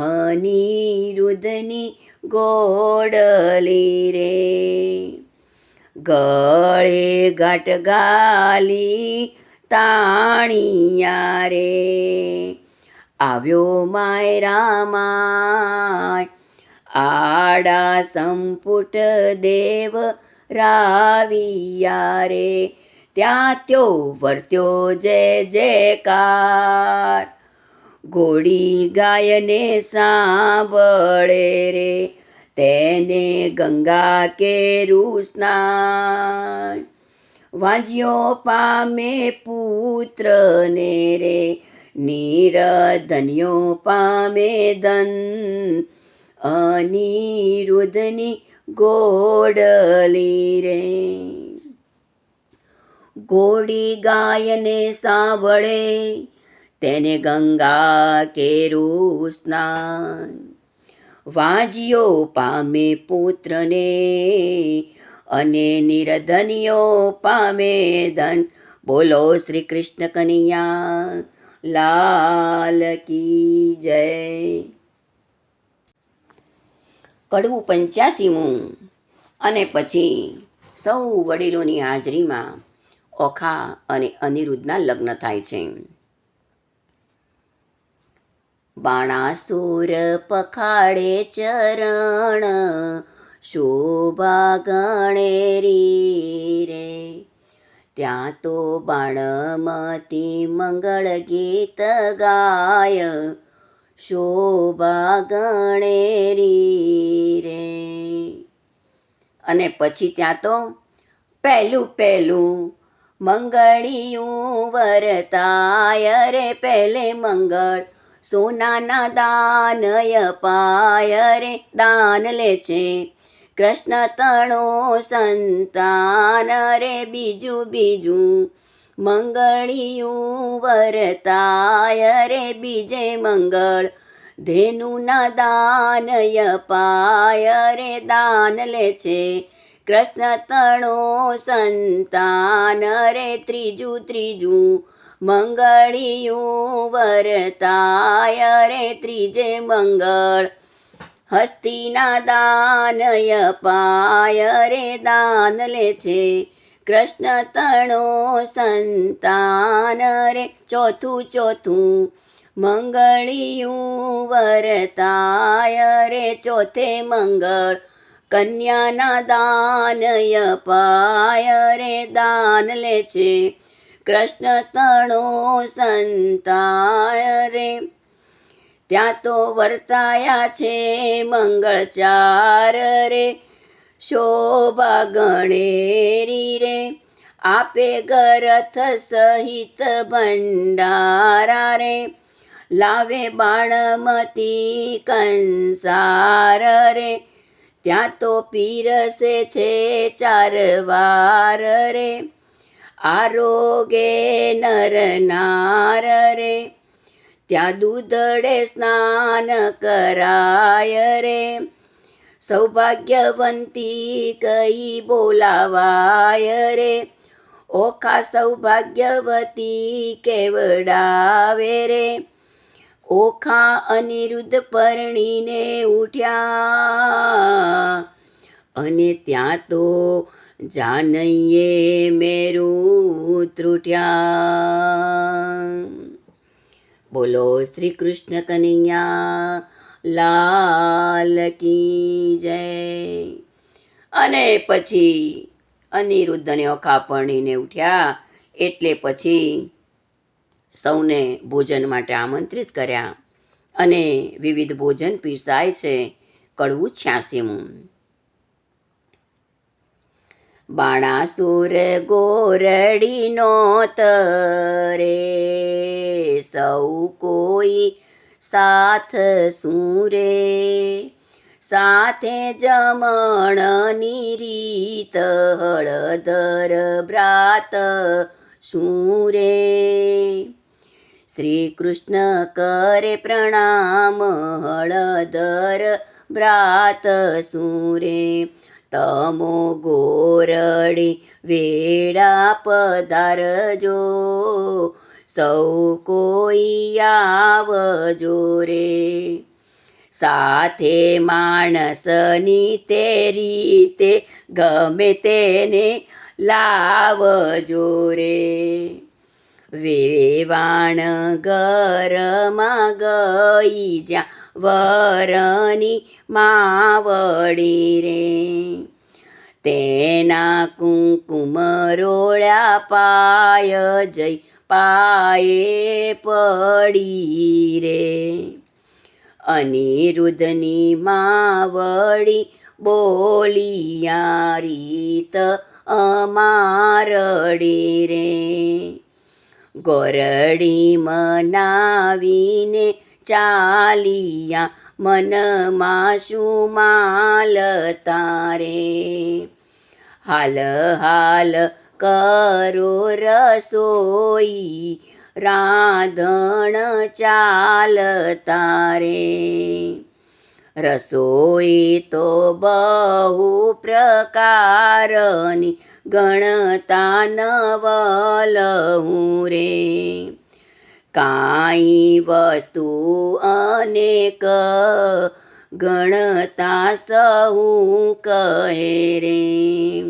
અનિરુદ્ધની ગોડલી રે. ગળે ગાંઠ ગાલી તાણિયા રે, આવ્યો માય રામાય, આડા સંપુટ દેવ રાવિયા રે, ત્યાં ત્યો વર્ત્યો જય જયકાર. ઘોડી ગાયને સાંભળે રે, તેને ગંગા કેરું સ્નાન. વાંજ્યો પામે પુત્રને રે, નિરધન્યો પામે ધન. અનિરુદ્ધની ગોડલી રે, ઘોડી ગાયને સાંભળે, તેને ગંગા કેરું સ્નાન. વાંજ્યો પામે પુત્રને, અને નિરધન્યો પામે ધન. બોલો શ્રી કૃષ્ણ કનૈયા લાલ કી જય. કડવું 85મું. અને પછી સૌ વડીલોની હાજરીમાં ઓખા અને અનિરુદ્ધના લગ્ન થાય છે. બાણાસુર પખાડે ચરણ, શોભા ગણેરી રે, ત્યાં તો બાણમતી મંગળ ગીત ગાય, શોભા ગણેરી રે. અને પછી ત્યાં તો પહેલું મંગળિયું વરતાય રે, પહેલે મંગળ સોનાના દાનય પાય રે, દાન લે છે કૃષ્ણ તણો સંતાન રે. બીજું મંગળિયું વરતાય રે, બીજે મંગળ ધેનુના દાનય પાય રે, દાન લે છે કૃષ્ણ તણો સંતાન રે. ત્રીજું મંગળિયું વરતાય રે, ત્રીજે મંગળ હસ્તીના દાનય પાય રે, દાન લે છે કૃષ્ણ તણો સંતાન રે. ચોથું મંગળિયું વરતાય રે, ચોથે મંગળ કન્યાના દાનય પાય રે, દાન લે છે કૃષ્ણ તણો સંતાન રે. ત્યાં તો વર્તાયા છે મંગળ ચાર રે, શોભા ગણેરી રે, આપે ગરથ સહિત ભંડારા રે, લાવે બાણમતી કંસાર રે. ત્યાં તો પીરસે છે 4 વાર રે, આરોગે નર નાર રે, ત્યાં દૂધડે સ્નાન કરાય રે, સૌભાગ્યવંતી કઈ બોલાવાય રે, ઓખા સૌભાગ્યવતી કેવડાવે રે. ઓખા અનિરુદ્ધ પરણીને ઉઠ્યા, અને ત્યાં તો જાનૈયે મેરું ત્રુટ્યા. બોલો શ્રી કૃષ્ણ કનૈયા લાલ કી જય. અને પછી અનિરુદ્ધ અને ઓખા પરણીને ઉઠ્યા એટલે પછી સૌને ભોજન માટે આમંત્રિત કર્યા, અને વિવિધ ભોજન પીરસાય છે. કડવું 86મું. બાણાસુર ગોરડીનો તરે, સૌ કોઈ સાથ સુરે, સાથે જમણની રીત, હળદર ભ્રાત સુરે. શ્રી કૃષ્ણ કરે પ્રણામ, હળદર ભ્રાત સુરે, તમો ગોરડી વેળા પધારજો, સૌ કોઈ આવજો રે. સાથે માણસની તે રીતે ગમે તેને લાવજો રે. વેવાણ ઘરમાં ગઈ જ્યાં વરની માવડી રે. તેના કુંકુમ રોળ્યા પાય જઈ પાયે પડી રે. અનિરુદ્ધની માવડી બોલિયા રીત અમારડી રે. ગોરડી મનાવીને ચાલિયા મનમાં શું માલતા રે. હાલ હાલ કરો રસોઈ રાંધણ ચાલતા રે. રસોઈ તો બહુ પ્રકારની ગણતા નવલહું રે. કાંઈ વસ્તુ અનેક ગણતા સહુ કહે રે.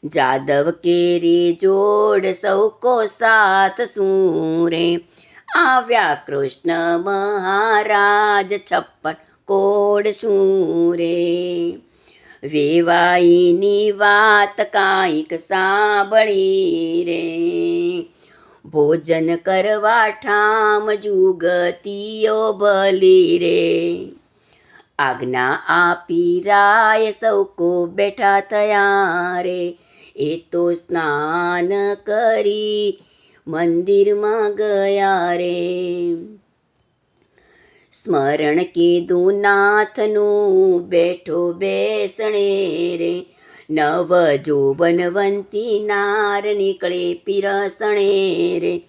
જાદવ કેરી જોડ સૌ કો સાથ શું રે. આવ્યા કૃષ્ણ મહારાજ 56 કોડ શું રે. વેવાઈની વાત કાંઈક સાંભળી રે. ભોજન કરવા ઠામ જુગતીઓ ભલી રે. આજ્ઞા આપી રાય સૌ કો બેઠા થયા રે. એ તો સ્નાન કરી મંદિરમાં ગયા રે. સ્મરણ કીધું નાથનું બેઠો બેસણે રે. નવ જોબનવંતી નાર નીકળે પીરસણે રે.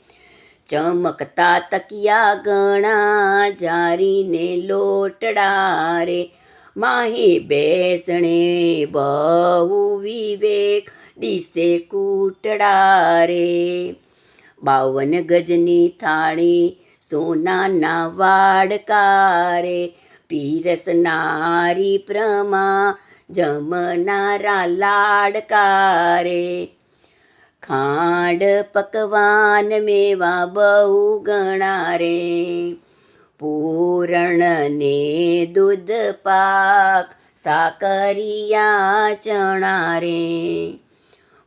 ચમકતા તકિયા ગણા જારીને લોટડા રે. માહી બેસણે બહુ વિવેક દિશે કૂટડા રે. 52 ગજની થાળી સોનાના વાડકા રે. પીરસનારી પ્રમા જમનારા લાડકા રે. ખાંડ પકવાન મેવા બહુ ગણા રે. પૂરણ ને દૂધ પાક સાકરિયા ચણા રે.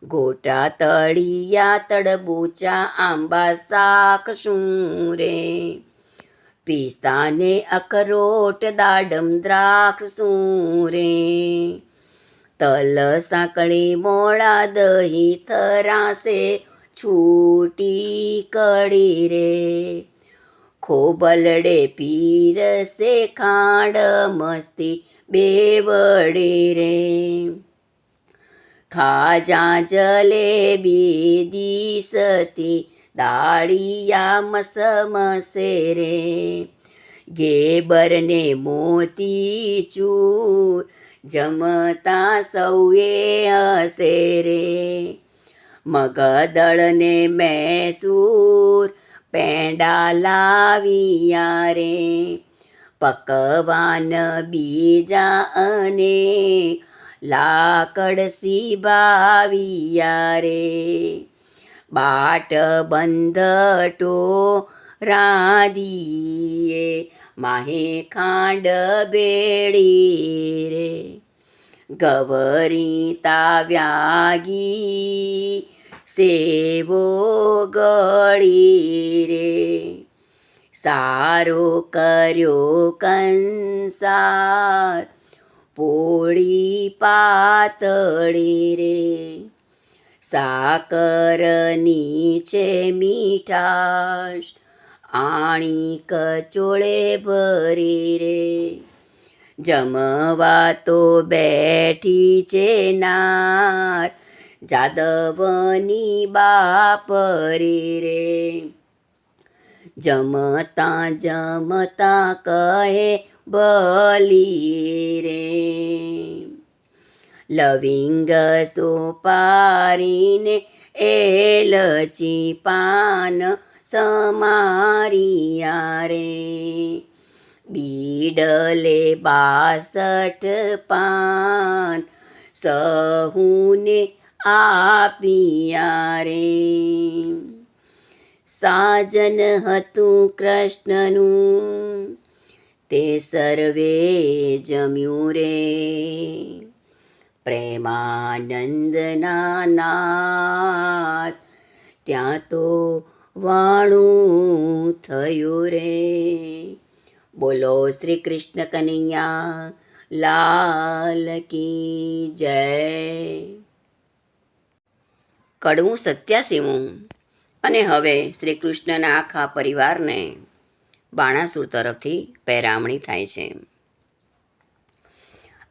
ગોટા તળિયા તડબૂચા આંબા શાક શું રે. પિસ્તાને અખરોટ દાડમ દ્રાક્ષ શું રે. તલ સાંકળી મોળા દહીં થરાસે છૂટી કડી રે. ખોબલડે પીરસે ખાંડ મસ્તી બેવડી રે. ખાજા જલેબી દીસતી દાળિયા મસમસે રે. ગેબરને મોતી ચૂર જમતા સૌએ હસે રે. મગદળને મૈસૂર પેંડા લાવિયા રે. પકવાન બીજા અને લાકડ સીબાવિયા રે. બાટ બંધટો રાધીએ માહે ખાંડ બેડી રે. ગવરી તાવ્યાગી સેવો ગળી રે. સારો કર્યો કંસાર પોળી પાતળી રે. સાકરની છે મીઠાશ આણી કચોળે ભરી રે. જમવા તો બેઠી છે નાર જાદવની બાપરી રે. જમતા જમતા કહે ભલી રે. લવિંગ સોપારીને એલચી પાન સમારિયા રે. બીડલે 62 પાન સહુને આપિયા રે. સાજન હતું કૃષ્ણનું તે સર્વે જમ્યું રે. પ્રેમાનંદના નાથ ત્યાં તો વાણું થયું રે. બોલો શ્રી કૃષ્ણ કનૈયા લાલ કી જય. કડવું 87મું. અને હવે શ્રી કૃષ્ણના આખા પરિવારને બાણાસુર તરફથી પહેરામણી થાય છે.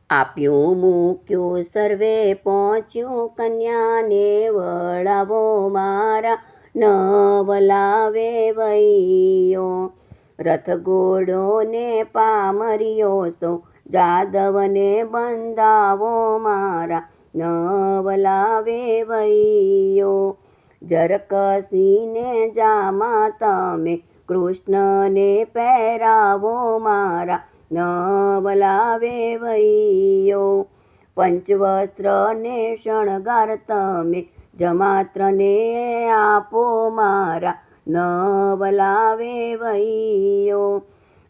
આપ્યું મૂક્યું સર્વે પહોંચ્યું કન્યાને વળાવો મારા નવલાવે વૈયો. રથ ઘોડો ને પામરિયો સૌ જાદવને બંધાવો મારા નવલાવે વૈયો. જરકસીને જામા તમે કૃષ્ણને પહેરાવો મારા નવલાવે વૈયો. પંચવસ્ત્રને શણગાર તમે જમાત્રને આપો મારા નવલાવે વૈયો.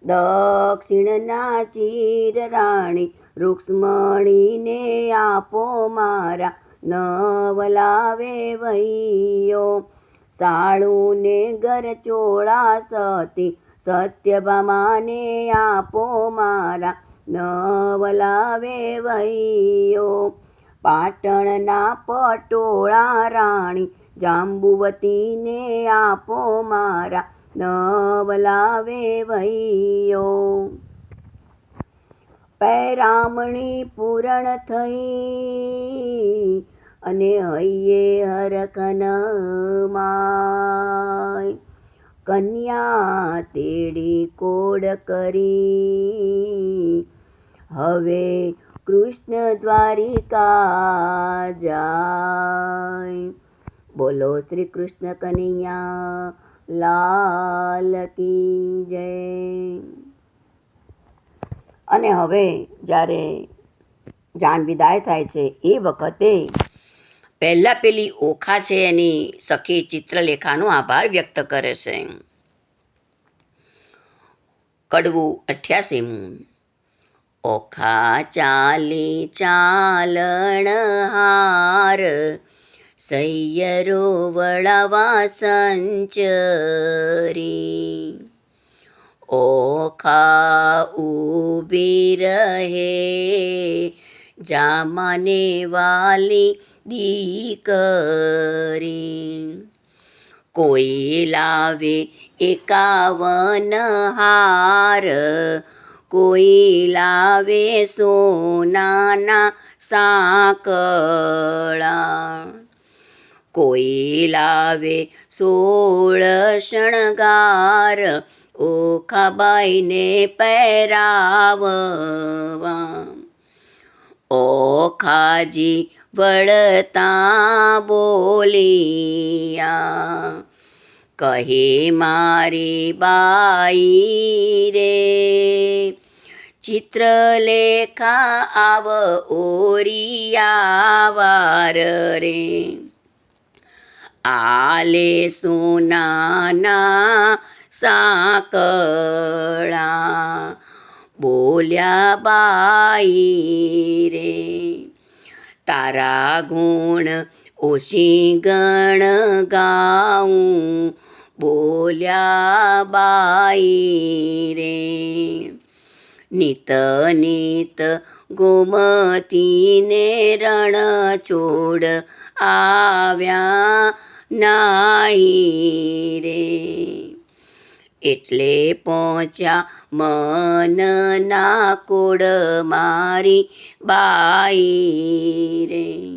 દક્ષિણના ચીર રાણી રૂક્ષ્મણીને આપો મારા નવલાવે વૈયો. સાળુને ગરચોળા સતી સત્યભામાને આપો મારા નવલાવે વૈયો. પાટણના પટોળા રાણી જાંબુવતીને આપો મારા નવલાવે વૈયો. પહેરામણી પૂરણ થઈ અને હૈયે હરખનમાય. કન્યા તેડી કોડ કરી હવે કૃષ્ણ દ્વારિકા જાય. બોલો શ્રી કૃષ્ણ કનૈયા લાલ કી જય. અને હવે જ્યારે જાન વિદાય થાય છે એ વખતે પહેલાં પેલી ઓખા છે એની સખી ચિત્રલેખાનો આભાર વ્યક્ત કરે છે. કડવું 88મું. ઓખા ચાલી ચાલણ હાર સૈયરો વળાવા સંચરી. ઓખા ઊભી રહે જામાને વાલી દીકરી. કોઈ લાવે 51 હાર કોઈ લાવે સોનાના સાંકળા. કોઈ લાવે 16 શણગાર ઓખાબાઈને પહેરાવવા. ઓખાજી વળતા બોલિયા કહે મારી બાઈ રે. ચિત્રલેખા આવ ઓરિયાવાર રે. આલે સોનાના સાંકળા બોલ્યા બાઈ રે. તારા ગુણ ઓછી ગણ ગાઉં બોલ્યા બાઈ રે. નિત નિત ગોમતીને રણ છોડ આવ્યા નાહી રે. એટલે પહોંચ્યા મનના કોડ મારી બાઈ રે.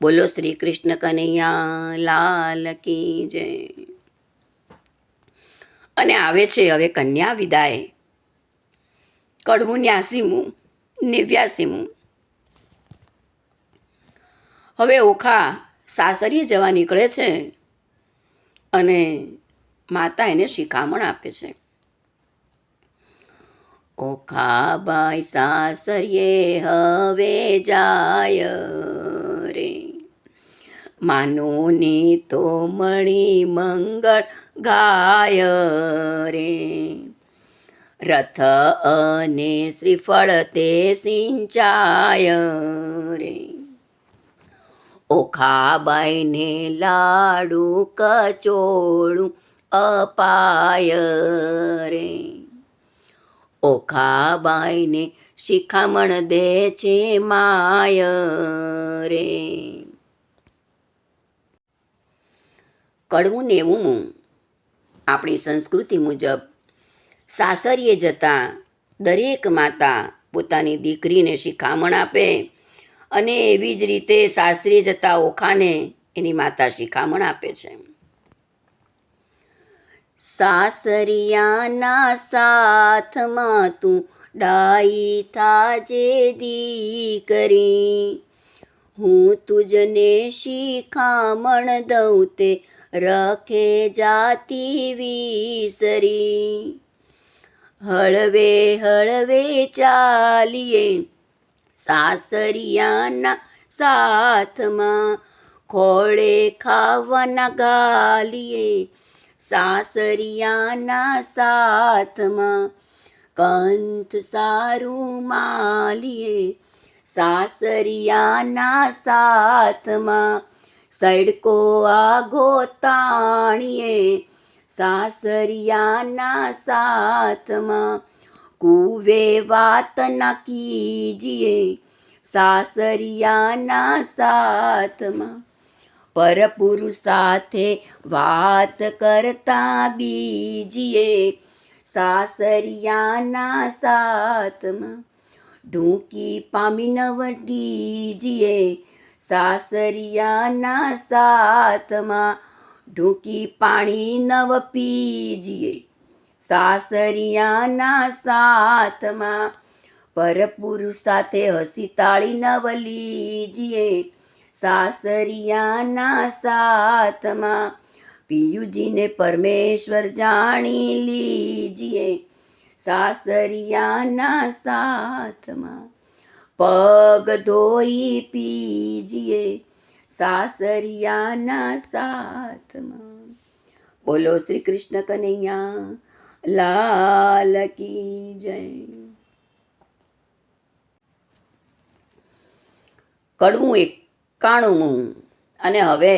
બોલો શ્રી કૃષ્ણ કનૈયા લાલ કી જય. અને આવે છે હવે કન્યા વિદાય. કડવું 89મું. 89મું. હવે ઓખા સાસરીએ જવા નીકળે છે અને માતા એને શિખામણ આપે છે. ઓખાબાઈ સાસરીએ હવે જાય રે. માનોને તો મળી મંગળ ગાય રે. રથ અને શ્રીફળ તે સિંચાય રે. ઓખાબાઈને લાડુ કચોળું અપાય રે. ઓખાબાઈને શિખામણ દે છે માય રે. કડવું નેવું આપણી સંસ્કૃતિ મુજબ સાસરીએ જતાં દરેક માતા પોતાની દીકરીને શિખામણ આપે અને એવી જ રીતે સાસરીએ જતાં ઓખાને એની માતા શિખામણ આપે છે. સાસરિયાના સાથમાં તું ડાઈ થાજે દીકરી, હું તુજને શિખામણ દઉં તે રખે જાતિ વિસરી. હળવે હળવે ચાલીએ સાસરિયાના સાથમાં, ખોળે ખાવાના ગાલીએ સાસરિયાના સાથમાં. કંથ સારું માલીએ સાસરિયાના સાથમાં, સડકો આગો તાણીએ સાસરિયાના સાથમાં. કુવે વાત ના કીજીએ સાસરિયાના સાથમાં, પરપુરુષ સાથે વાત કરતા બીજીએ સાસરિયાના સાથમાં. ઢૂંકી પામી નવડીજીએ સાસરિયાના સાથમાં, ઢૂંકી પાણી નવ પીજીએ સાસરિયાના સાથમાં. પરપુરુષ સાથે હસી તાળી નવ લીજીએ સાસરિયાના સાથમાં. પિયુજીને પરમેશ્વર જાણી લીજીએ સાસરિયાના સાથમાં. પગ ધોઈ પીજીએ સાસરિયાના સાથમાં. બોલો શ્રી કૃષ્ણ કનૈયા લાલ કી જય. કડવું 91. અને હવે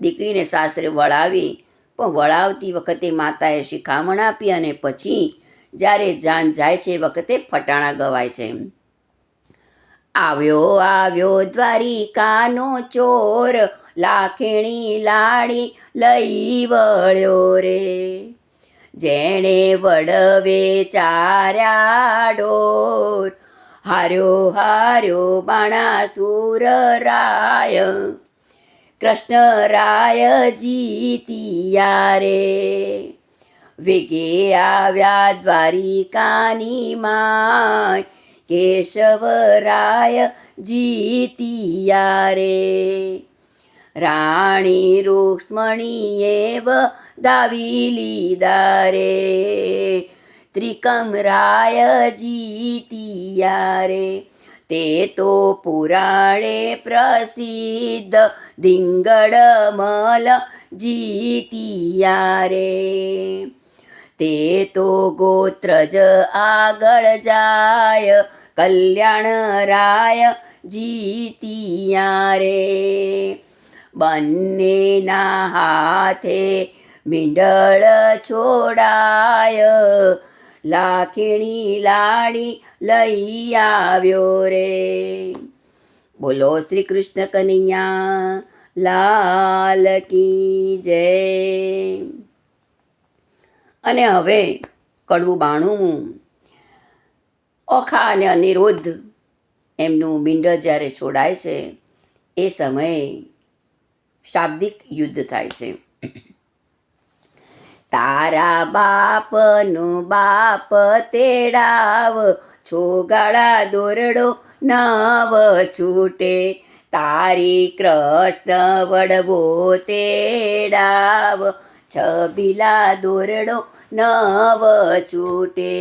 દીકરીને સાસરે વળાવી, પણ વળાવતી વખતે માતાએ શિખામણ આપી અને પછી જ્યારે જાન જાય છે એ વખતે ફટાણા ગવાય છે. આવ્યો આવ્યો દ્વારિકાનો ચોર, લાખેણી લાડી લઈ વળ્યો રે. જેણે વડવે ચાર્યા ડોર, હાર્યો હાર્યો બાણાસુર રાય. કૃષ્ણ રાય જીતિયા રે. વેગે આવ્યા દ્વારિકાની માય, કેશવરાય જીતિયા રે. રાણી રૂક્ષ્મણીએ દાવી લીધા રે. ત્રિકમરાય જીતિયા રે. તે તો પુરાણે પ્રસિદ્ધ ધીંગડમલ જીતિયા રે. તે તો ગોત્રજ આગળ જાય, કલ્યાણરાય જીતિયા રે. બંનેના હાથે મીંડળ છોડાય, લાખેણી લાડી લઈ આવ્યો રે. બોલો શ્રી કૃષ્ણ કનૈયા લાલ કી જય. અને હવે કડવું 92. ઓખા અને અનિરુદ્ધ એમનું મીંડ જ્યારે છોડાય છે એ સમયે શાબ્દિક યુદ્ધ થાય છે. તારા બાપનો બાપ તેડાવ, છોગાળા દોરડો નવ છૂટે. તારી કૃષ્ણ વડવો તેડાવ, છબીલા દોરડો નવ છૂટે.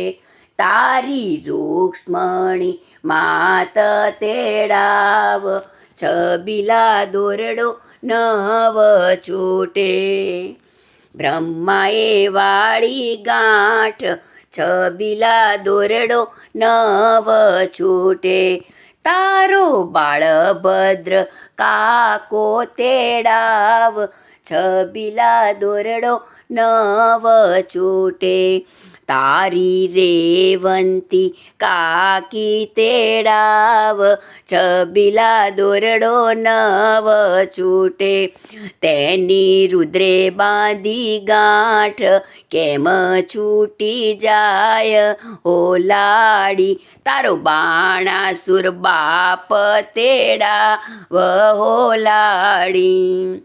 તારી રૂક્ષ્મણી માત તેડાવ, છબીલા દોરડો નવ છૂટે. બ્રહ્માએ વાળી ગાંઠ છબીલા દોરડો નવ છૂટે. તારો બાળભદ્ર કાકો તેડાવ, છબીલા દોરડો નવ છૂટે. તારી રેવંતી કાકી તેડાવ, છબીલા દોરડો નવ છૂટે. તેની રુદ્રે બાંધી ગાંઠ, કેમ છૂટી જાય હો લાડી. તારો બાણાસુર બાપ તેડાવ હો લાડી.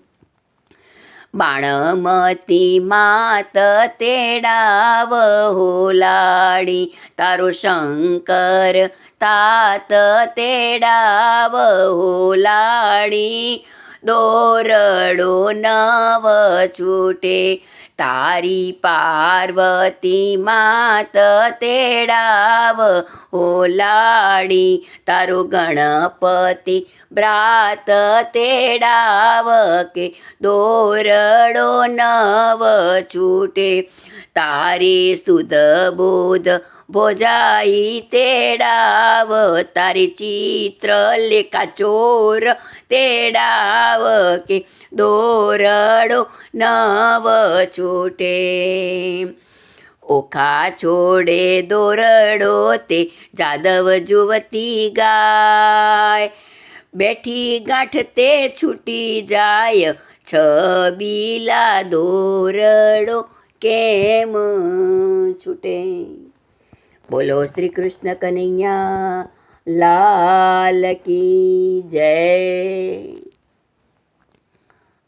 બાણમતી માત તેડાવ હો લાડી. તારો શંકર તાત તેડાવ હો લાડી. દોરડો નવ છૂટે. તારી પાર્વતી માત તેડાવ હો લાડી. તારો ગણપતિ બ્રાત તેડાવ, કે દોરડો નવ છૂટે. તારી સુધ બોધ ભોજાઈ તેડાવ, તારી ચિત્રલેખા ચોર તેડાવ, કે દોરડો નવ છૂટે. ઓખા છોડે દોરડો તે જાદવ જુવતી ગાય, બેઠી ગાંઠ તે છૂટી જાય, છબીલા દોરડો કેમ છૂટે. બોલો શ્રી કૃષ્ણ કનૈયા લાલ કી જય.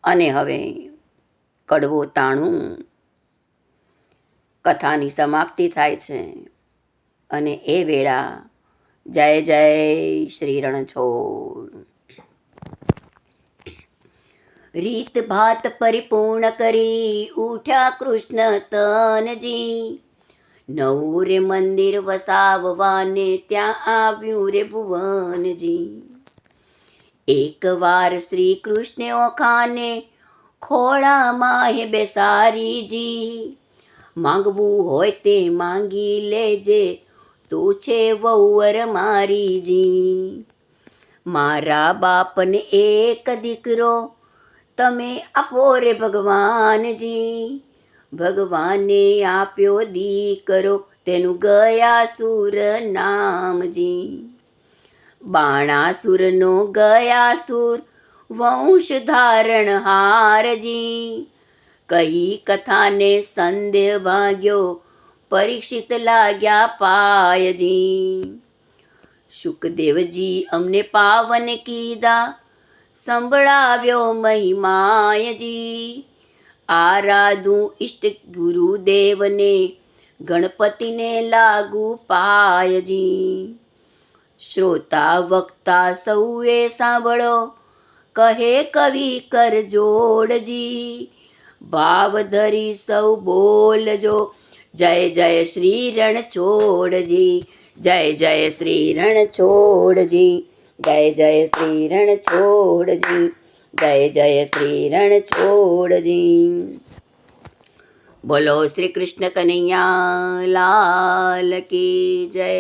અને હવે કડવો તાણું કથાની સમાપ્તિ થાય છે. અને એ વેળા જય જય શ્રી રણછોડ. રીત ભાત પરિપૂર્ણ કરી ઉઠ્યા કૃષ્ણ તનજી, નવું રે મંદિર વસાવવાને ત્યાં આવ્યું રે ભુવનજી. એકવાર શ્રી કૃષ્ણે ઓખાને ખોળામાં હે બેસારીજી, માંગવું હોય તે માંગી લેજે, તું છે વહુવર મારીજી. મારા બાપને એક દીકરો તમે આપો રે ભગવાનજી, ભગવાને આપ્યો દીકરો તેનું ગયાસુર નામજી. બાણાસુરનો ગયાસુર વંશ ધારણ હારજી, કહી કથાને સંદેહ ભાગ્યો પરીક્ષિત લાગ્યા પાયજી. શુકદેવજી અમને પાવન કીધા સંભળાવ્યો મહિમાયજી, આરાધું ઇષ્ટ ગુરુદેવને ગણપતિને લાગુ પાયજી. શ્રોતા વક્તા સૌએ સાંભળો કહે કવિ કર જોડજી, ભાવ ધરી સૌ બોલજો જય જય શ્રી રણછોડજી, જય જય શ્રી રણછોડજી, જય જય શ્રી રણછોડજી, જય જય શ્રી રણછોડજી. બોલો શ્રી કૃષ્ણ કનૈયા લાલ કી જય.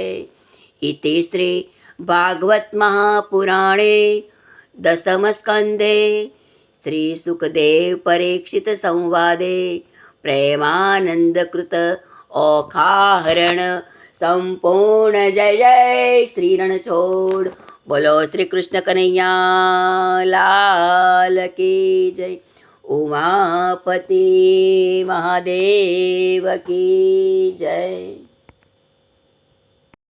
ઇતિ શ્રી ભાગવત મહાપુરાણે દસમ સ્કંદે શ્રી સુખદેવ પરીક્ષિત સંવાદે પ્રેમાનંદ કૃત ઓખાહરણ સંપૂર્ણ. જય જય શ્રી રણછોડ. બોલો શ્રી કૃષ્ણ કનૈયા લાલ કી જય. ઉમાપતિ મહાદેવ કી જય.